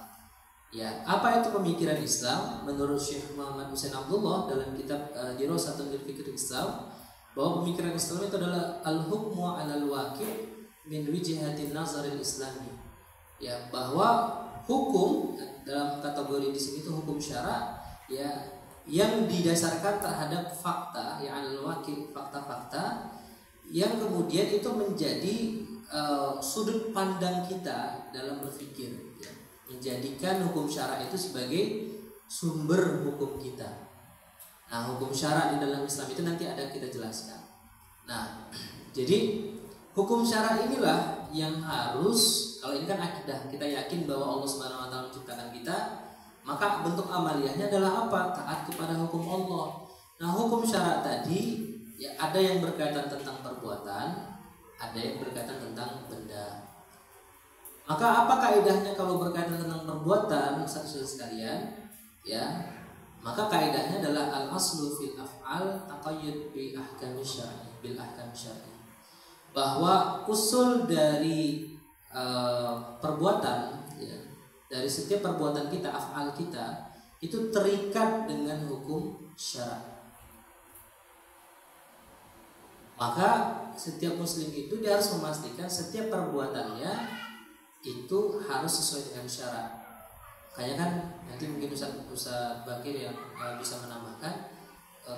Ya, apa itu pemikiran Islam? Menurut Syekh Muhammad Hussein Abdullah dalam kitab Dirasatun fil Fikr Islam, bahwa pemikiran Islam itu adalah al-hukmu 'alal waqi' min wijhatin nazaril islami. Ya, bahwa hukum dalam kategori di sini itu hukum syara, ya, yang didasarkan terhadap fakta, ya, 'alal waqi', fakta-fakta yang kemudian itu menjadi sudut pandang kita dalam berpikir, ya. Menjadikan hukum syara itu sebagai sumber hukum kita. Nah, hukum syara di dalam Islam itu nanti ada kita jelaskan. Nah, jadi hukum syara inilah yang harus, kalau ini kan akidah, kita yakin bahwa Allah Subhanahu wa taala menciptakan kita, maka bentuk amaliyahnya adalah apa? Taat kepada hukum Allah. Nah, hukum syara tadi ya ada yang berkaitan tentang perbuatan, ada yang berkaitan tentang benda. Maka apa kaidahnya kalau berkaitan tentang perbuatan, saudara sekalian? Ya, maka kaidahnya adalah al-aslu fil af'al taqayyud bi ahkam syar'i, bil ahkam syar'i. Bahwa usul dari perbuatan, ya, dari setiap perbuatan kita, af'al kita itu terikat dengan hukum syara'. Maka setiap muslim itu dia harus memastikan setiap perbuatannya itu harus sesuai dengan syarat. Kayak kan nanti mungkin Ustaz Bakir yang bisa menambahkan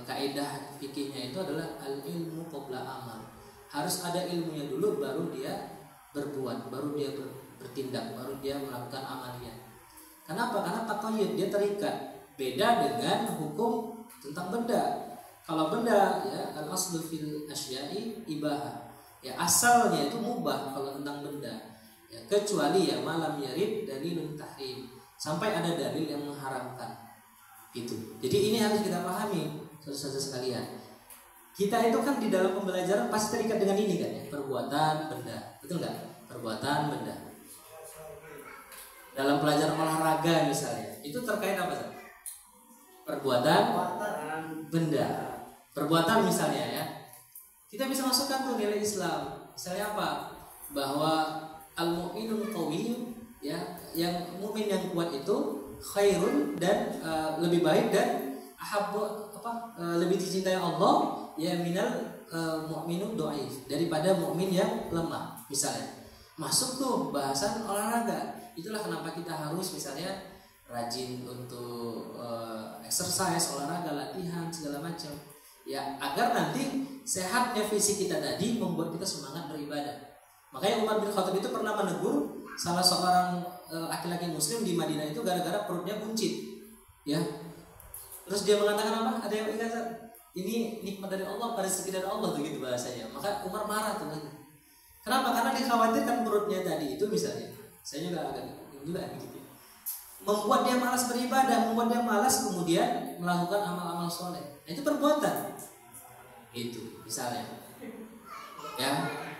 kaidah fikihnya itu adalah al-ilmu qabla amal. Harus ada ilmunya dulu baru dia berbuat, baru dia bertindak, baru dia melakukan amaliyah. Kenapa? Karena taqayyud, dia terikat. Beda dengan hukum tentang benda. Kalau benda, ya, al-aslu fil asya'i ibahah. Ya, asalnya itu mubah kalau tentang benda. Ya, kecuali ya malam yarid dalilun tahrim. Sampai ada dalil yang mengharamkan. Gitu. Jadi ini harus kita pahami, saudara-saudara sekalian. Kita itu kan di dalam pembelajaran pasti terikat dengan ini kan ya, perbuatan benda. Betul nggak? Perbuatan benda. Dalam pelajaran olahraga misalnya, itu terkait apa sih? Perbuatan benda. Perbuatan misalnya ya, kita bisa masukkan tuh nilai Islam. Misalnya apa? Bahwa al-mu'minul qawiyyun, ya, yang mukmin yang kuat itu khairun dan lebih baik dan ahabbu lebih dicintai Allah ya minal mu'minun dhaif, daripada mukmin yang lemah. Misalnya masuk tuh bahasan olahraga. Itulah kenapa kita harus misalnya rajin untuk exercise, olahraga, latihan segala macam. Ya, agar nanti sehatnya fisik kita tadi membuat kita semangat beribadah. Makanya Umar bin Khattab itu pernah menegur salah seorang laki-laki muslim di Madinah itu gara-gara perutnya buncit. Ya. Terus dia mengatakan apa? Ada yang ingat? Ini nikmat dari Allah, rezeki dari Allah tuh gitu bahasanya. Maka Umar marah tuh. Kenapa? Karena dikhawatirkan perutnya tadi itu misalnya. Saya juga agak juga gitu. Membuat dia malas beribadah, membuat dia malas kemudian melakukan amal-amal soleh. Nah, itu perbuatan. Itu misalnya. Ya.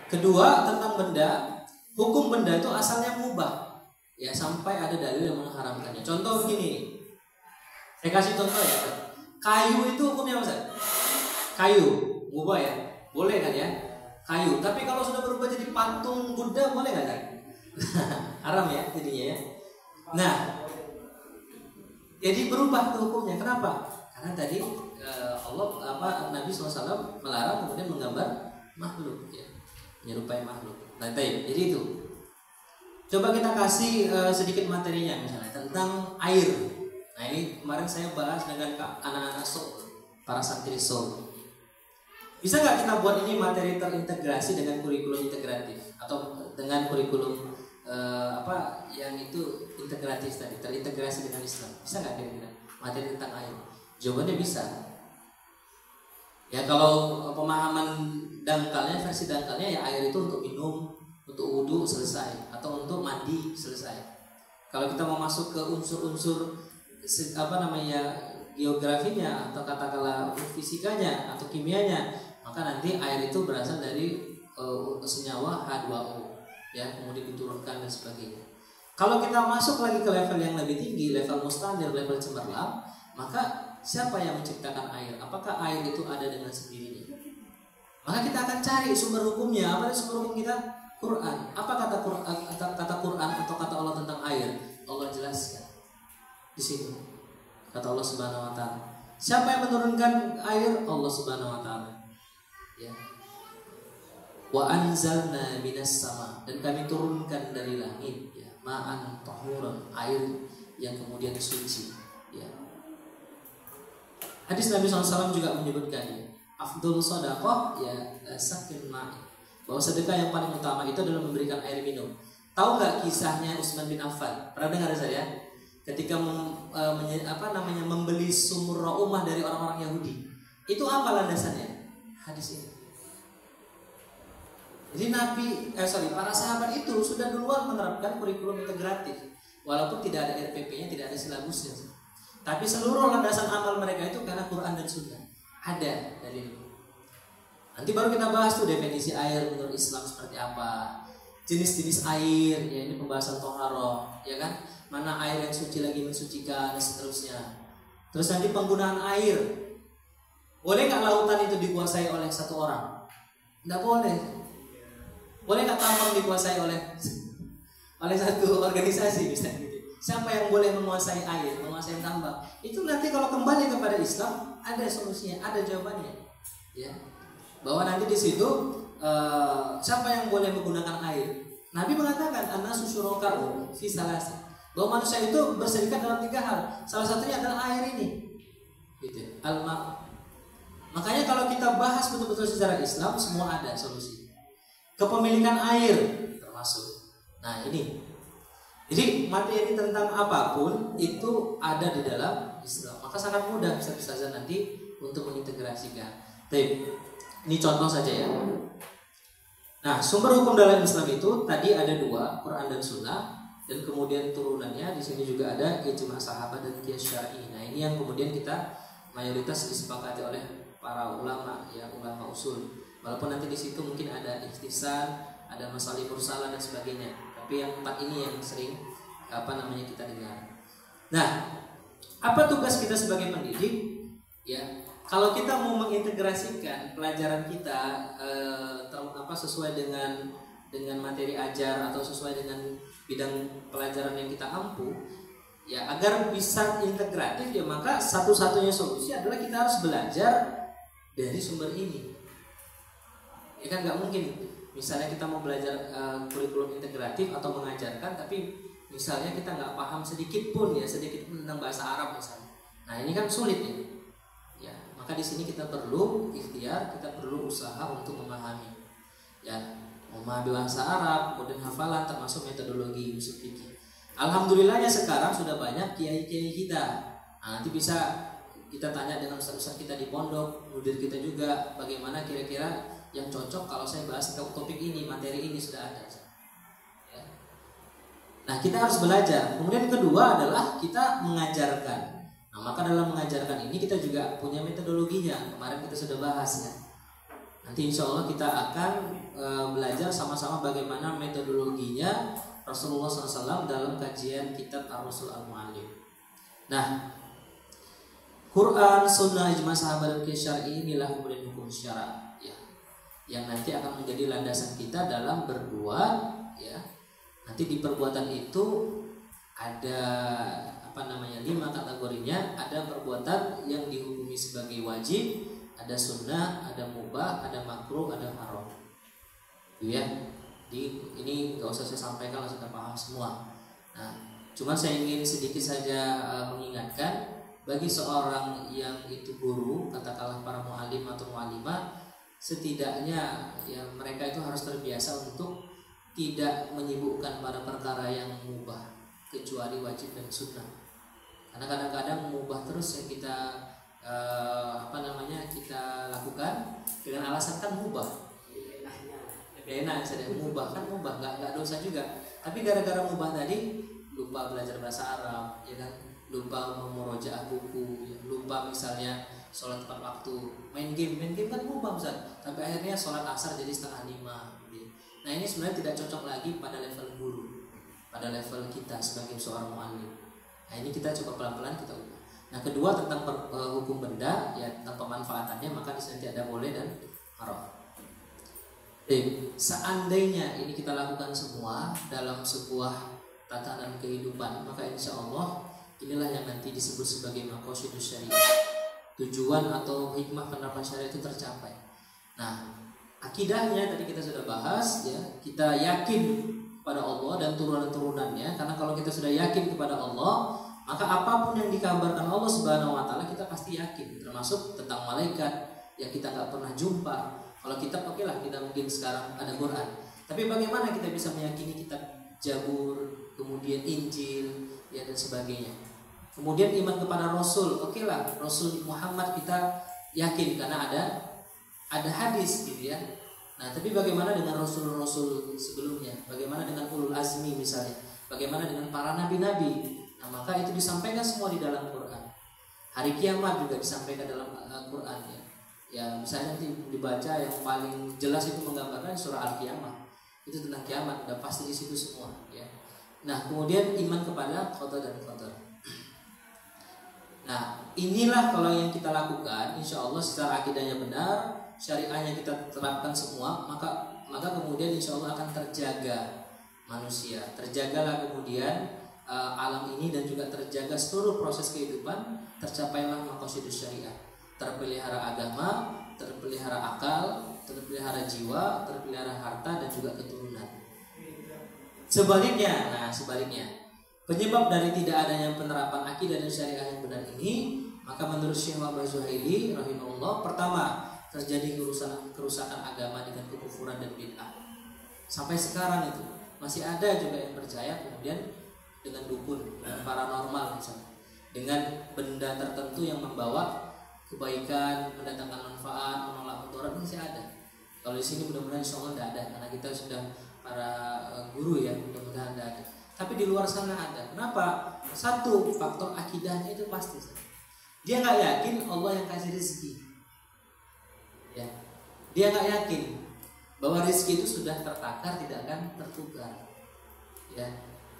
Kedua, tentang benda, hukum benda itu asalnya mubah. Ya, sampai ada dalil yang mengharamkannya. Contoh begini. Saya kasih contoh ya. Kayu itu hukumnya apa, Ustaz? Kayu, mubah ya. Boleh kan ya? Kayu. Tapi kalau sudah berubah jadi patung Buddha boleh enggak, Ustaz? Haram ya jadinya ya. Nah, jadi berubah tuh hukumnya. Kenapa? Karena tadi Nabi SAW melarang kemudian menggambar makhluk, ya, menyerupai makhluk. Nah, jadi itu. Coba kita kasih sedikit materinya misalnya tentang air. Nah, ini kemarin saya bahas dengan anak-anak para santri Sol. Bisa nggak kita buat ini materi terintegrasi dengan kurikulum integratif atau dengan kurikulum yang itu integratif tadi, terintegrasi dengan Islam? Bisa nggak kira-kira materi tentang air? Jawabannya bisa. Ya kalau pemahaman dangkalnya, versi dangkalnya ya air itu untuk minum, untuk wudhu selesai, atau untuk mandi selesai. Kalau kita mau masuk ke unsur-unsur geografinya atau katakanlah fisikanya atau kimianya, maka nanti air itu berasal dari senyawa H2O, ya, kemudian diturunkan dan sebagainya. Kalau kita masuk lagi ke level yang lebih tinggi, level mustanir, level cemerlang, maka siapa yang menciptakan air? Apakah air itu ada dengan sendirinya? Maka kita akan cari sumber hukumnya. Apa sumber hukum kita? Quran. Apa kata Quran atau kata Allah tentang air? Allah jelaskan di situ. Kata Allah Subhanahu wa taala. Siapa yang menurunkan air? Allah Subhanahu wa taala. Ya. Wa anzalna minas sama, dan kami turunkan dari langit, ya, ma'an tahuran, air yang kemudian suci, ya. Hadis Nabi SAW juga menyebutkan, ya, afdhul shadaqah, ya, sakin ma'i, bahwa sedekah yang paling utama itu adalah memberikan air minum. Tahu nggak kisahnya Utsman bin Affan? Pernah dengar saya? Ketika membeli sumur Raumah dari orang-orang Yahudi. Itu apa landasannya? Hadis ini. Jadi para sahabat itu sudah duluan menerapkan kurikulum integratif, walaupun tidak ada RPP-nya, tidak ada silabusnya. Tapi seluruh landasan amal mereka itu karena Quran dan Sunnah. Ada dalil. Nanti baru kita bahas tuh definisi air menurut Islam seperti apa, jenis-jenis air, ya ini pembahasan toharoh, ya kan? Mana air yang suci lagi mensucikan dan seterusnya. Terus nanti penggunaan air. Boleh nggak lautan itu dikuasai oleh satu orang? Nggak boleh. Boleh nggak tambang dikuasai oleh satu organisasi misalnya gitu? Siapa yang boleh menguasai air, menguasai tambang? Itu nanti kalau kembali kepada Islam ada solusinya, ada jawabannya, ya. Bahwa nanti di situ siapa yang boleh menggunakan air? Nabi mengatakan annasu syuraka'u fi salasa, bahwa manusia itu berserikat dalam 3 hal. Salah satunya adalah air ini, gitu. Al-ma'. Makanya kalau kita bahas betul-betul secara Islam, semua ada solusi. Kepemilikan air termasuk. Nah ini. Jadi materi tentang apapun itu ada di dalam Islam. Maka sangat mudah bisa nanti untuk mengintegrasikan. Ini contoh saja ya. Nah, sumber hukum dalam Islam itu tadi ada 2, Quran dan Sunnah, dan kemudian turunannya di sini juga ada ijma sahabat dan qiyas syar'i. Nah, ini yang kemudian kita mayoritas disepakati oleh para ulama, ya, ulama usul. Walaupun nanti di situ mungkin ada ikhtisar, ada masalah mursalah dan sebagainya. Tapi yang 4 ini yang sering kita dengar. Nah, apa tugas kita sebagai pendidik? Ya, kalau kita mau mengintegrasikan pelajaran kita sesuai dengan materi ajar atau sesuai dengan bidang pelajaran yang kita ampu, ya agar bisa integratif, ya maka satu-satunya solusi adalah kita harus belajar dari sumber ini. Ya kan nggak mungkin misalnya kita mau belajar kurikulum integratif atau mengajarkan, tapi misalnya kita nggak paham sedikit pun tentang bahasa Arab misalnya. Nah ini kan sulit ya. Ya maka di sini kita perlu ikhtiar, kita perlu usaha untuk memahami. Ya memahami bahasa Arab, kemudian hafalan, termasuk metodologi usul fikih. Alhamdulillahnya sekarang sudah banyak kiai-kiai kita. Nah, nanti bisa kita tanya dengan ustaz-ustaz kita di pondok, mudir kita juga, bagaimana kira-kira yang cocok kalau saya bahas topik ini, materi ini sudah ada. Ya. Nah kita harus belajar. Kemudian kedua adalah kita mengajarkan. Nah maka dalam mengajarkan ini kita juga punya metodologinya. Kemarin kita sudah bahas ya. Nanti insya Allah kita akan belajar sama-sama bagaimana metodologinya Rasulullah SAW dalam kajian kitab Ar-Rasul Al-Mu'allim. Nah Quran, Sunnah, Ijma Sahabat dan Qiyas Syar'i inilah kemudian hukum syara, ya, yang nanti akan menjadi landasan kita dalam berbuat, ya. Nanti di perbuatan itu ada 5 kategorinya. Ada perbuatan yang dihukumi sebagai wajib, ada sunnah, ada mubah, ada makruh, ada haram. Ya, ini nggak usah saya sampaikan, langsung kita paham semua. Nah, cuman saya ingin sedikit saja mengingatkan bagi seorang yang itu guru, katakanlah para mu'alim atau mu'alimah, setidaknya ya mereka itu harus terbiasa untuk tidak menyibukkan pada perkara yang mubah kecuali wajib dan sunnah. Karena kadang-kadang mubah terus yang kita kita lakukan dengan alasan kan mubah. Enak saja mubah kan mubah nggak dosa juga. Tapi gara-gara mubah tadi lupa belajar bahasa Arab, ya kan? Lupa memurojaah buku, ya. Lupa misalnya sholat tepat waktu, main game kan mubah Ustaz. Tapi akhirnya sholat asar jadi 4:30. Ya. Nah ini sebenarnya tidak cocok lagi pada level guru, pada level kita sebagai seorang mu'allim. Nah ini kita coba pelan-pelan kita ubah. Nah kedua tentang hukum benda, ya tentang pemanfaatannya, maka di sini ada boleh dan haram. Seandainya ini kita lakukan semua dalam sebuah tatanan kehidupan, maka insya Allah inilah yang nanti disebut sebagai maqasidus syariah. Tujuan atau hikmah penerapan syariah itu tercapai. Nah, akidahnya tadi kita sudah bahas, ya. Kita yakin kepada Allah dan turunan-turunannya. Karena kalau kita sudah yakin kepada Allah, maka apapun yang dikabarkan Allah Subhanahu Wa Taala kita pasti yakin. Termasuk tentang malaikat yang kita nggak pernah jumpa. Kalau kitab oke lah, kita mungkin sekarang ada Quran. Tapi bagaimana kita bisa meyakini kitab Zabur, kemudian Injil, ya dan sebagainya. Kemudian iman kepada Rasul, oke lah, Rasul Muhammad kita yakin karena ada hadis gitu ya. Nah, tapi bagaimana dengan Rasul-Rasul sebelumnya? Bagaimana dengan ulul azmi misalnya? Bagaimana dengan para nabi-nabi? Nah, maka itu disampaikan semua di dalam Quran. Hari kiamat juga disampaikan dalam Quran ya. Ya, misalnya nanti dibaca yang paling jelas itu menggambarkan surah Al-Qiyamah. Itu tentang kiamat, udah pasti di situ semua ya. Nah, kemudian iman kepada qada dan qadar. Nah, inilah kalau yang kita lakukan, insya Allah secara akidahnya benar, syariahnya kita terapkan semua, maka kemudian insya Allah akan terjaga manusia, terjagalah kemudian alam ini dan juga terjaga seluruh proses kehidupan, tercapailah maqasidus syariah, terpelihara agama, terpelihara akal, terpelihara jiwa, terpelihara harta dan juga keturunan. Sebaliknya, penyebab dari tidak adanya penerapan akidah dan syariah yang benar ini, maka menurut Syekh Muhammad Zuhaili rahimahullah, pertama terjadi kerusakan agama dengan kekufuran dan bid'ah. Sampai sekarang itu masih ada juga yang percaya kemudian dengan dukun, dengan paranormal misalnya, dengan benda tertentu yang membawa kebaikan, mendatangkan manfaat, menolak mudarat, masih ada. Kalau di sini mudah-mudahan insya Allah tidak ada, karena kita sudah para guru ya, mudah-mudahan tidak ada. Tapi di luar sana ada. Kenapa? Satu, faktor akidahnya itu pasti. Dia nggak yakin Allah yang kasih rezeki. Ya, dia nggak yakin bahwa rezeki itu sudah tertakar, tidak akan tertukar. Ya,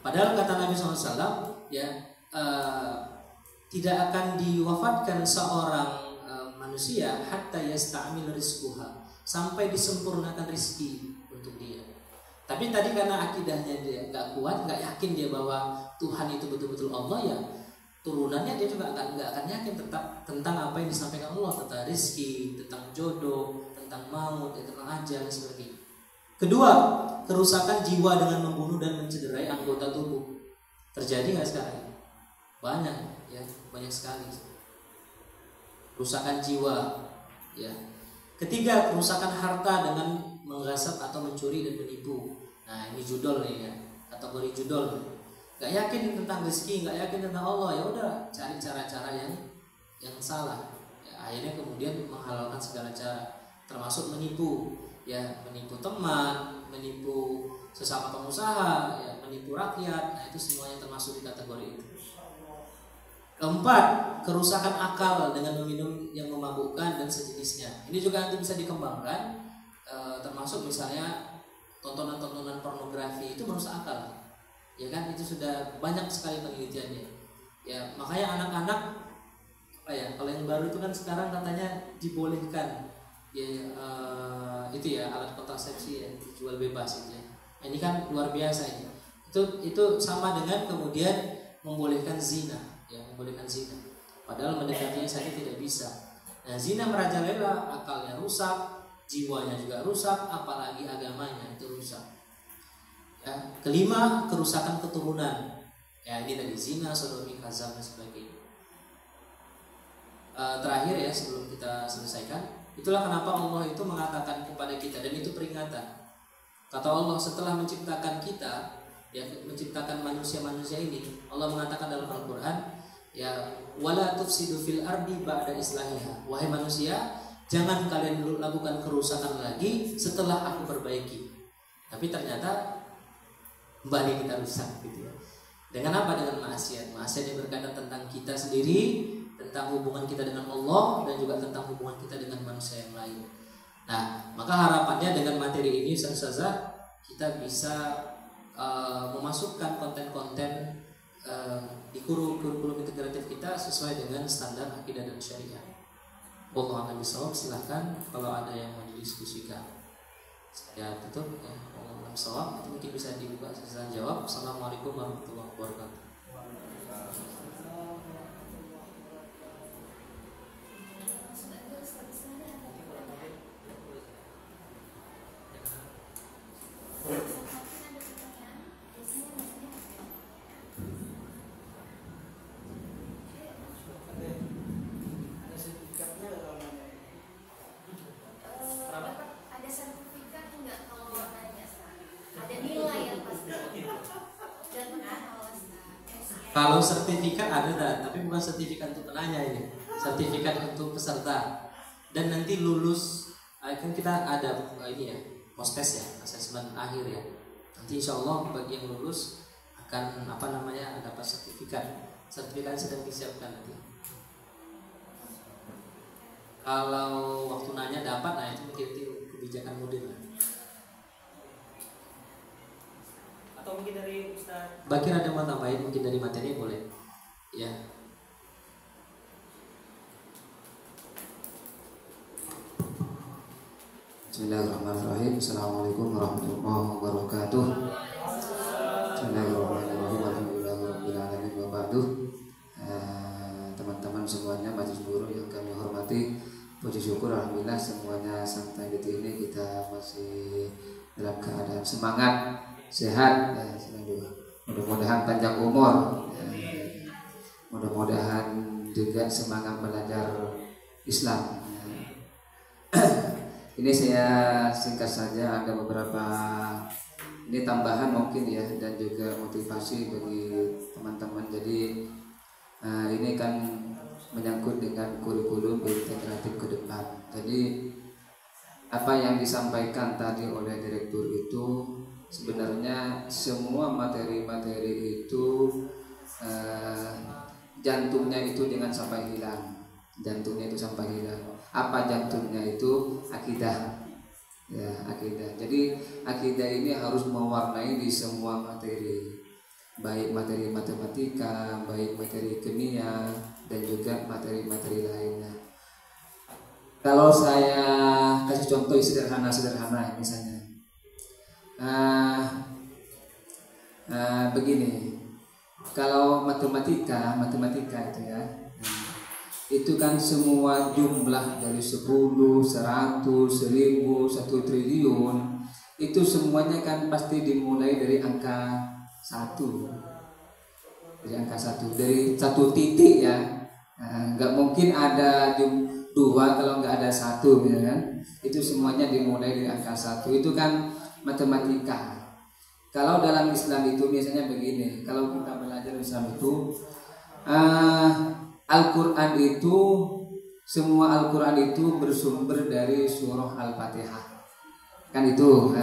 padahal kata Nabi SAW, ya tidak akan diwafatkan seorang manusia hatta yasta'mil rizquha, sampai disempurnakan rezeki untuk dia. Tapi tadi karena akidahnya dia nggak kuat, nggak yakin dia bahwa Tuhan itu betul-betul Allah, ya turunannya dia juga nggak akan yakin tentang apa yang disampaikan Allah, tentang rezeki, tentang jodoh, tentang maut, tentang ajal seperti itu. Kedua, kerusakan jiwa dengan membunuh dan mencederai anggota tubuh. Terjadi nggak sekarang? Banyak, ya banyak sekali. Kerusakan jiwa, ya. Ketiga, kerusakan harta dengan menggasap atau mencuri dan menipu. Nah ini judul nih ya, kategori judul. Gak yakin tentang rezeki, gak yakin tentang Allah, ya udah cari cara-cara yang salah. Ya, akhirnya kemudian menghalalkan segala cara, termasuk menipu, ya menipu teman, menipu sesama pengusaha, ya menipu rakyat. Nah itu semuanya termasuk di kategori itu. Keempat, kerusakan akal dengan meminum yang memabukkan dan sejenisnya. Ini juga nanti bisa dikembangkan, termasuk misalnya tontonan-tontonan pornografi itu merusak akal, ya kan? Itu sudah banyak sekali penelitiannya. Ya makanya anak-anak, kalau yang baru itu kan sekarang katanya dibolehkan, ya itu ya alat kontrasepsi ya dijual bebas itu ya. Ini kan luar biasa ini. Itu sama dengan kemudian membolehkan zina. Ya, membolehkan zina. Padahal mendekatinya saja tidak bisa. Nah, zina merajalela, akalnya rusak, jiwanya juga rusak, apalagi agamanya itu rusak. Ya, kelima, kerusakan keturunan. Ya, ini tadi zina, sodomi, kazam dan sebagainya. Terakhir ya sebelum kita selesaikan, Itulah kenapa Allah itu mengatakan kepada kita, dan itu peringatan. Kata Allah setelah menciptakan kita, ya menciptakan manusia-manusia ini, Allah mengatakan dalam Al-Qur'an, ya wala tufsidu fil ardi ba'da islahiha. Wahai manusia, jangan kalian lakukan kerusakan lagi setelah aku perbaiki. Tapi ternyata kembali kita rusak gitu ya. Dengan apa? Dengan maksiat. Maksiat yang berkaitan tentang kita sendiri, tentang hubungan kita dengan Allah, dan juga tentang hubungan kita dengan manusia yang lain. Nah, maka harapannya dengan materi ini Ustazah, kita bisa memasukkan konten-konten di kurikulum integratif kita sesuai dengan standar akidah dan syariah. Wallahu a'lam bishawab. Silahkan kalau ada yang mau didiskusikan. Saya tutup. Wallahu a'lam bishawab. Itu mungkin bisa dibuka sesi jawab. Assalamualaikum warahmatullahi wabarakatuh. Kalau sertifikat ada, tapi bukan sertifikat untuk penanya ini, sertifikat untuk peserta. Dan nanti lulus, kan kita ada ini ya, post-test ya, asesmen akhir ya. Nanti insya Allah bagi yang lulus akan dapat sertifikat. Sertifikat sedang disiapkan nanti. Kalau waktu nanya dapat, nah itu mungkin kebijakan model. Atau mungkin dari Ustaz Bakir ada mau tambahin mungkin dari materi boleh ya. Bismillahirrahmanirrahim. Assalamualaikum warahmatullahi wabarakatuh. Bismillahirrahmanirrahim. Alhamdulillahirabbil alamin wa ba'du. Teman-teman semuanya, majelis guru yang kami hormati, puji syukur alhamdulillah semuanya sampai detik ini kita masih dalam keadaan semangat, sehat, mudah-mudahan panjang umur, mudah-mudahan juga semangat belajar Islam. Ini saya singkat saja, ada beberapa ini tambahan mungkin ya, dan juga motivasi bagi teman-teman. Jadi ini kan menyangkut dengan kurikulum integratif ke depan. Jadi apa yang disampaikan tadi oleh direktur itu sebenarnya semua materi-materi itu jantungnya itu jangan sampai hilang. Jantungnya itu sampai hilang. Apa jantungnya itu? Akidah. Ya, akidah. Jadi akidah ini harus mewarnai di semua materi. Baik materi matematika, baik materi kimia, dan juga materi-materi lainnya. Kalau saya kasih contoh sederhana misalnya. Begini, kalau matematika itu ya, itu kan semua jumlah dari 10, 100, 1000, 1 triliun, itu semuanya kan pasti dimulai dari angka 1. Dari angka 1, dari 1 titik ya. Nggak mungkin ada 2 kalau nggak ada 1 ya kan. Itu semuanya dimulai dari angka 1. Itu kan matematika. Kalau dalam Islam itu biasanya begini, kalau kita belajar Islam itu Al-Quran itu, semua Al-Quran itu bersumber dari surah Al-Fatihah. Kan itu.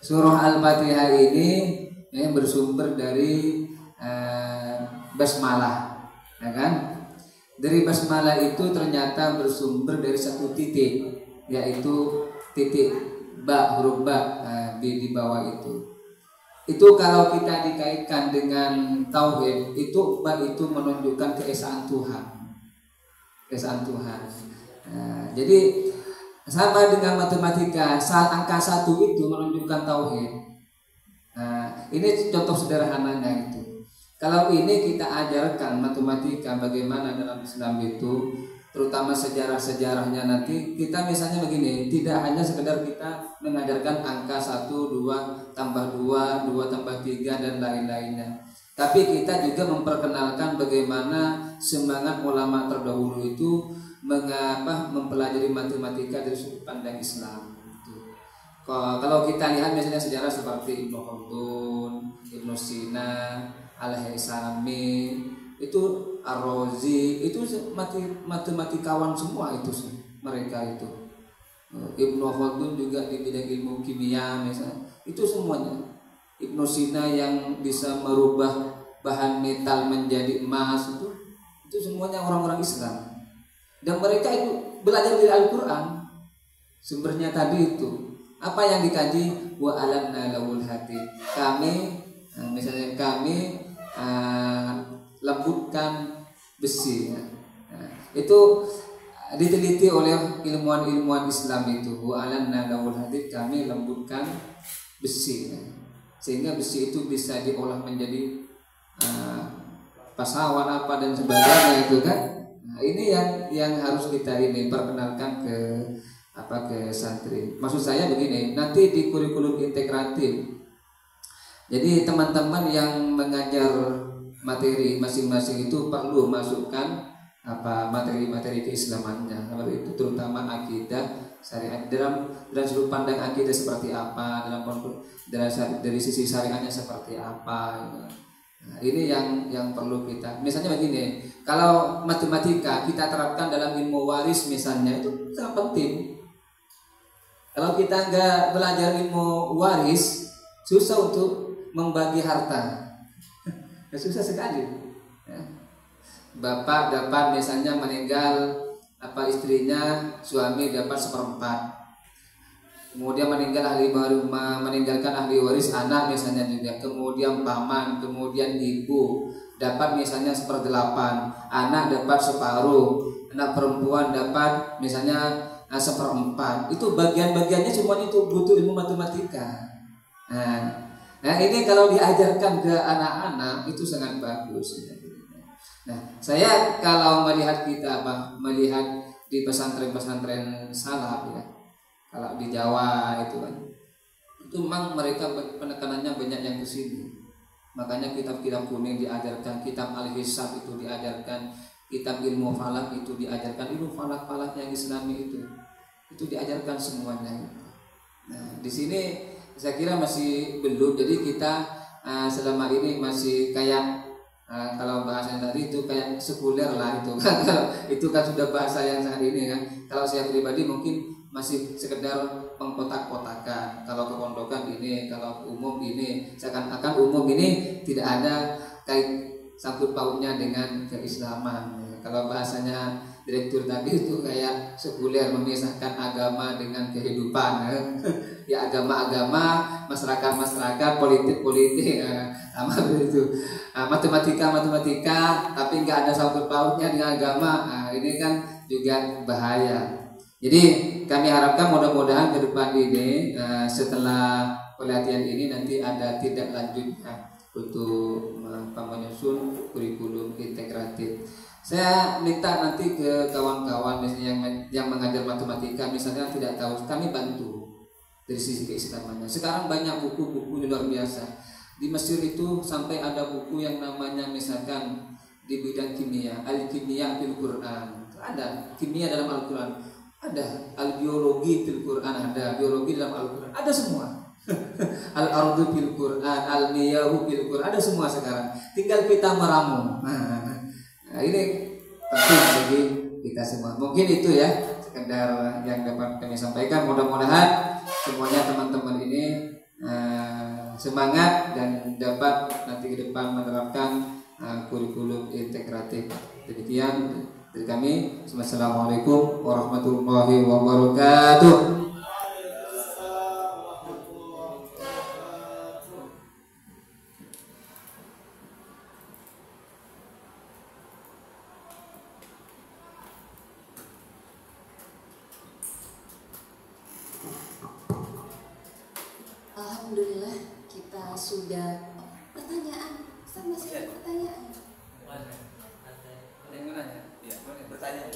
Surah Al-Fatihah ini bersumber dari basmalah, ya kan? Dari basmalah itu ternyata bersumber dari 1 titik, yaitu titik ba, huruf ba di bawah itu. Itu kalau kita dikaitkan dengan tauhid, itu ba itu menunjukkan keesaan Tuhan. Keesaan Tuhan. Jadi sama dengan matematika, saat angka 1 itu menunjukkan tauhid. Ini contoh sederhananya itu. Kalau ini kita ajarkan matematika bagaimana dalam Islam itu, terutama sejarah-sejarahnya nanti, kita misalnya begini, tidak hanya sekedar kita mengajarkan angka 1, 2, tambah 2, 2 tambah 3 dan lain-lainnya. Tapi kita juga memperkenalkan bagaimana semangat ulama terdahulu itu mempelajari matematika dari sudut pandang Islam. Kalau kita lihat misalnya sejarah seperti Ibnu Khaldun, Ibnu Sina, Al-Haisami, itu Ar-Razi, itu matematikawan semua itu mereka itu. Ibnu Khaldun juga di bidang ilmu kimia misalnya, itu semuanya. Ibnu Sina yang bisa merubah bahan metal menjadi emas, itu semuanya orang-orang Islam. Dan mereka itu belajar dari Al-Quran. Sumbernya tadi itu. Apa yang dikaji? Wa alanna lahul hadid. Kami lembutkan besi. Itu diteliti oleh ilmuwan-ilmuwan Islam itu. Wa alanna lahul hadid, kami lembutkan besi. Sehingga besi itu bisa diolah menjadi pasawan apa dan sebagainya itu kan. Nah, ini yang harus kita perkenalkan ke santri. Maksud saya begini, nanti di kurikulum integratif, jadi teman-teman yang mengajar materi masing-masing itu perlu masukkan materi-materi keislamannya, itu terutama akidah syariat, dalam sudut pandang akidah seperti apa, dari sisi syariatnya seperti apa. Nah, ini yang perlu kita. Misalnya begini, kalau matematika kita terapkan dalam ilmu waris misalnya, itu sangat penting. Kalau kita nggak belajar ilmu waris, susah untuk membagi harta. Susah sekali. Ya. Bapak dapat misalnya meninggal istrinya, suami dapat 1/4. Kemudian meninggalkan ahli waris anak misalnya juga. Kemudian paman, kemudian ibu dapat misalnya 1/8. Anak dapat separuh. Anak perempuan dapat misalnya 1/4. Itu bagian-bagiannya semuanya itu butuh ilmu matematika. Nah ini kalau diajarkan ke anak-anak itu sangat bagus. Nah, saya kalau melihat di pesantren-pesantren salaf ya, kalau di Jawa itu kan, itu memang mereka penekanannya banyak yang kesini. Makanya kitab-kitab kuning diajarkan, kitab Al-Hisab itu diajarkan, kitab ilmu falak itu diajarkan, ilmu falak yang Islami itu diajarkan semuanya. Nah, di sini saya kira masih belum. Jadi kita selama ini masih kayak kalau bahasanya tadi itu kayak sekuler lah itu. Itu kan sudah bahasa yang sangat ini kan. Kalau saya pribadi mungkin masih sekedar pengkotak-kotakan. Kalau kepondokan ini, kalau umum ini, seakan-akan umum ini tidak ada kait sangkut pautnya dengan keislaman. Kalau bahasanya direktur tadi itu kayak sekuler, memisahkan agama dengan kehidupan. Ya agama-agama, masyarakat-masyarakat, politik-politik, sama begitu. Matematika, tapi nggak ada sangkut pautnya dengan agama. Ini kan juga bahaya. Jadi kami harapkan mudah-mudahan ke depan ini setelah pelatihan ini nanti ada tindak lanjutnya untuk menyusun kurikulum integratif. Saya minta nanti ke kawan-kawan misalnya yang mengajar matematika misalnya tidak tahu, kami bantu dari sisi keislamannya. Sekarang banyak buku-buku luar biasa. Di Mesir itu sampai ada buku yang namanya misalkan di bidang kimia, al-kimia fil Quran. Ada kimia dalam Al-Quran. Ada al-biologi fil Quran, ada biologi dalam Al-Quran. Ada semua. Al-ardu fil Quran, al-miyahu fil Quran, ada semua sekarang. Tinggal kita meramu. Nah, ini penting bagi kita semua. Mungkin itu ya sekedar yang dapat kami sampaikan. Mudah-mudahan semuanya teman-teman ini semangat dan dapat nanti ke depan menerapkan kurikulum integratif. Demikian dari kami. Wassalamualaikum warahmatullahi wabarakatuh. Alhamdulillah kita sudah pertanyaan. Saya masih ada pertanyaan. Bertanya.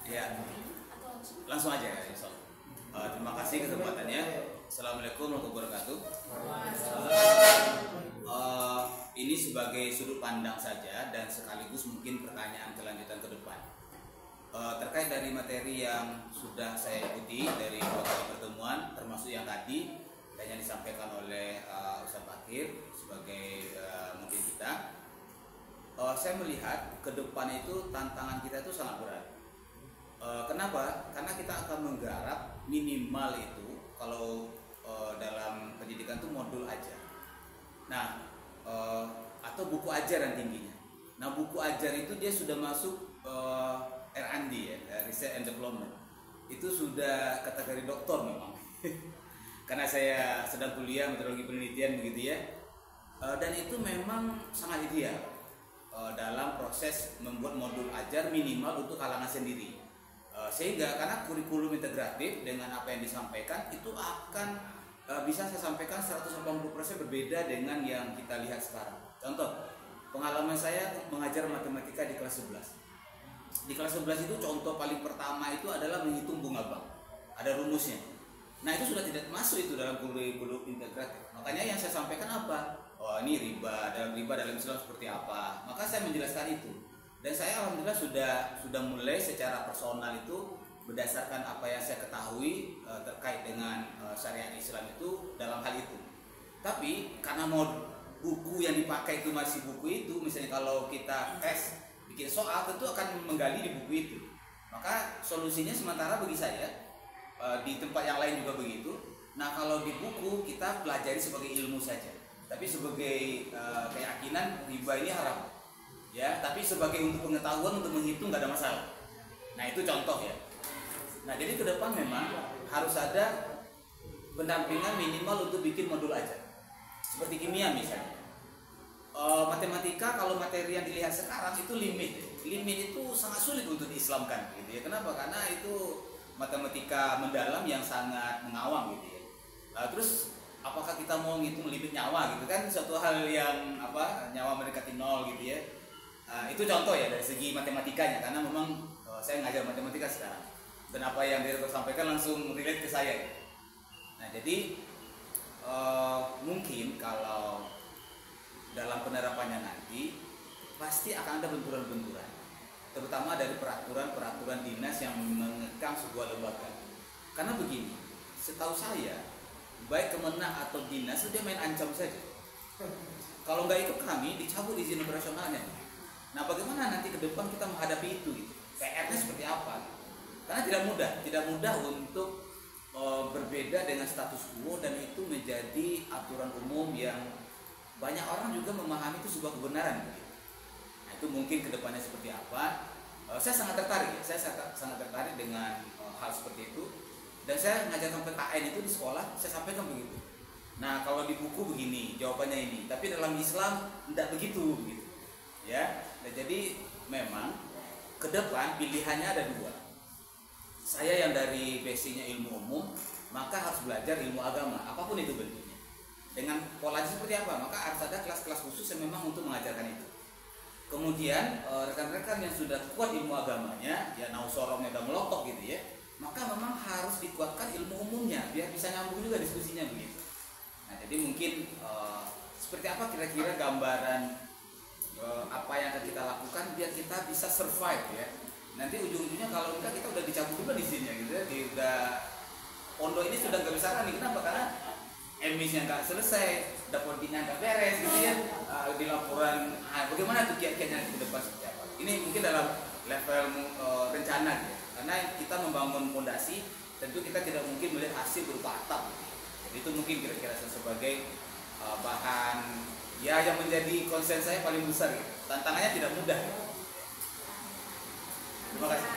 Ya, langsung aja ya. Terima kasih kesempatannya. Assalamualaikum warahmatullahi wabarakatuh. Ini sebagai sudut pandang saja dan sekaligus mungkin pertanyaan kelanjutan ke depan. Terkait dari materi yang sudah saya ikuti dari 2 kali pertemuan, termasuk yang tadi dan yang disampaikan oleh Ustaz Bakir sebagai mungkin kita, saya melihat ke depan itu tantangan kita itu sangat berat. Kenapa? Karena kita akan menggarap minimal itu kalau dalam pendidikan itu modul ajar. Nah, atau buku ajar yang tingginya. Nah, buku ajar itu dia sudah masuk R&D ya, Research and Development. Itu sudah kategori doktor memang. Karena saya sedang kuliah metodologi penelitian begitu ya. Dan itu memang sangat ideal dalam proses membuat modul ajar minimal untuk kalangan sendiri. Sehingga karena kurikulum integratif dengan apa yang disampaikan itu akan bisa saya sampaikan 180% berbeda dengan yang kita lihat sekarang. Contoh, pengalaman saya mengajar matematika di kelas 11. Di kelas 11 itu contoh paling pertama itu adalah menghitung bunga bank. Ada rumusnya. Nah, itu sudah tidak masuk itu dalam kurikulum integratif. Makanya yang saya sampaikan apa? Oh, ini riba dalam Islam seperti apa? Maka saya menjelaskan itu. Dan saya alhamdulillah sudah mulai secara personal itu berdasarkan apa yang saya ketahui terkait dengan syariat Islam itu dalam hal itu. Tapi karena buku yang dipakai itu masih buku itu, misalnya kalau kita tes bikin soal tentu akan menggali di buku itu. Maka solusinya sementara bagi saya di tempat yang lain juga begitu. Nah, kalau di buku kita pelajari sebagai ilmu saja. Tapi sebagai keyakinan riba ini haram. Ya, tapi sebagai untuk pengetahuan, untuk menghitung nggak ada masalah. Nah, itu contoh ya. Nah, jadi ke depan memang harus ada pendampingan minimal untuk bikin modul aja. Seperti kimia misalnya. Matematika kalau materi yang dilihat sekarang itu limit itu sangat sulit untuk diislamkan gitu ya. Kenapa? Karena itu matematika mendalam yang sangat mengawam gitu ya. Terus apakah kita mau ngitung limit nyawa gitu kan, suatu hal yang nyawa mendekati 0 gitu ya. Itu contoh ya dari segi matematikanya, karena memang saya ngajar matematika sekarang dan apa yang direktur sampaikan langsung relate ke saya. Nah, jadi mungkin kalau dalam penerapannya nanti pasti akan ada benturan-benturan, terutama dari peraturan dinas yang mengekang sebuah lembaga. Karena begini, setahu saya baik Kemenak atau dinas dia main ancam saja. Kalau nggak ikut kami dicabut izin operasionalnya. Nah, bagaimana nanti ke depan kita menghadapi itu gitu? PR-nya seperti apa? Karena tidak mudah untuk berbeda dengan status quo, dan itu menjadi aturan umum yang banyak orang juga memahami itu sebuah kebenaran gitu. Nah, itu mungkin ke depannya seperti apa? Saya sangat tertarik. Saya sangat tertarik dengan hal seperti itu. Dan saya mengajarkan PKN itu di sekolah, saya sampaikan begitu. Nah, kalau di buku begini, jawabannya ini. Tapi dalam Islam tidak begitu gitu. Ya. Nah, jadi memang ke depan pilihannya ada 2. Saya yang dari basicnya ilmu umum, maka harus belajar ilmu agama, apapun itu bentuknya. Dengan polanya seperti apa? Maka harus ada kelas-kelas khusus yang memang untuk mengajarkan itu. Kemudian rekan-rekan yang sudah kuat ilmu agamanya, ya nausoromnya udah melotok gitu ya, maka memang harus dikuatkan ilmu umumnya biar bisa nyambung juga diskusinya begitu. Nah, jadi mungkin seperti apa kira-kira gambaran apa yang akan kita lakukan biar kita bisa survive ya. Nanti ujung-ujungnya kalau enggak kita udah dicabut juga di sini gitu ya. Udah pondok ini sudah nggak bisa running. Kenapa? Karena emisnya nggak selesai, dapotinnya nggak beres gitu ya. Di laporan bagaimana tuh kiat-kiatnya ke depan seperti apa? Ini mungkin dalam level rencana ya. Karena kita membangun fondasi, tentu kita tidak mungkin melihat hasil berupa atap. Jadi itu mungkin kira-kira sebagai bahan ya yang menjadi konsen saya paling besar gitu. Tantangannya tidak mudah. Terima kasih.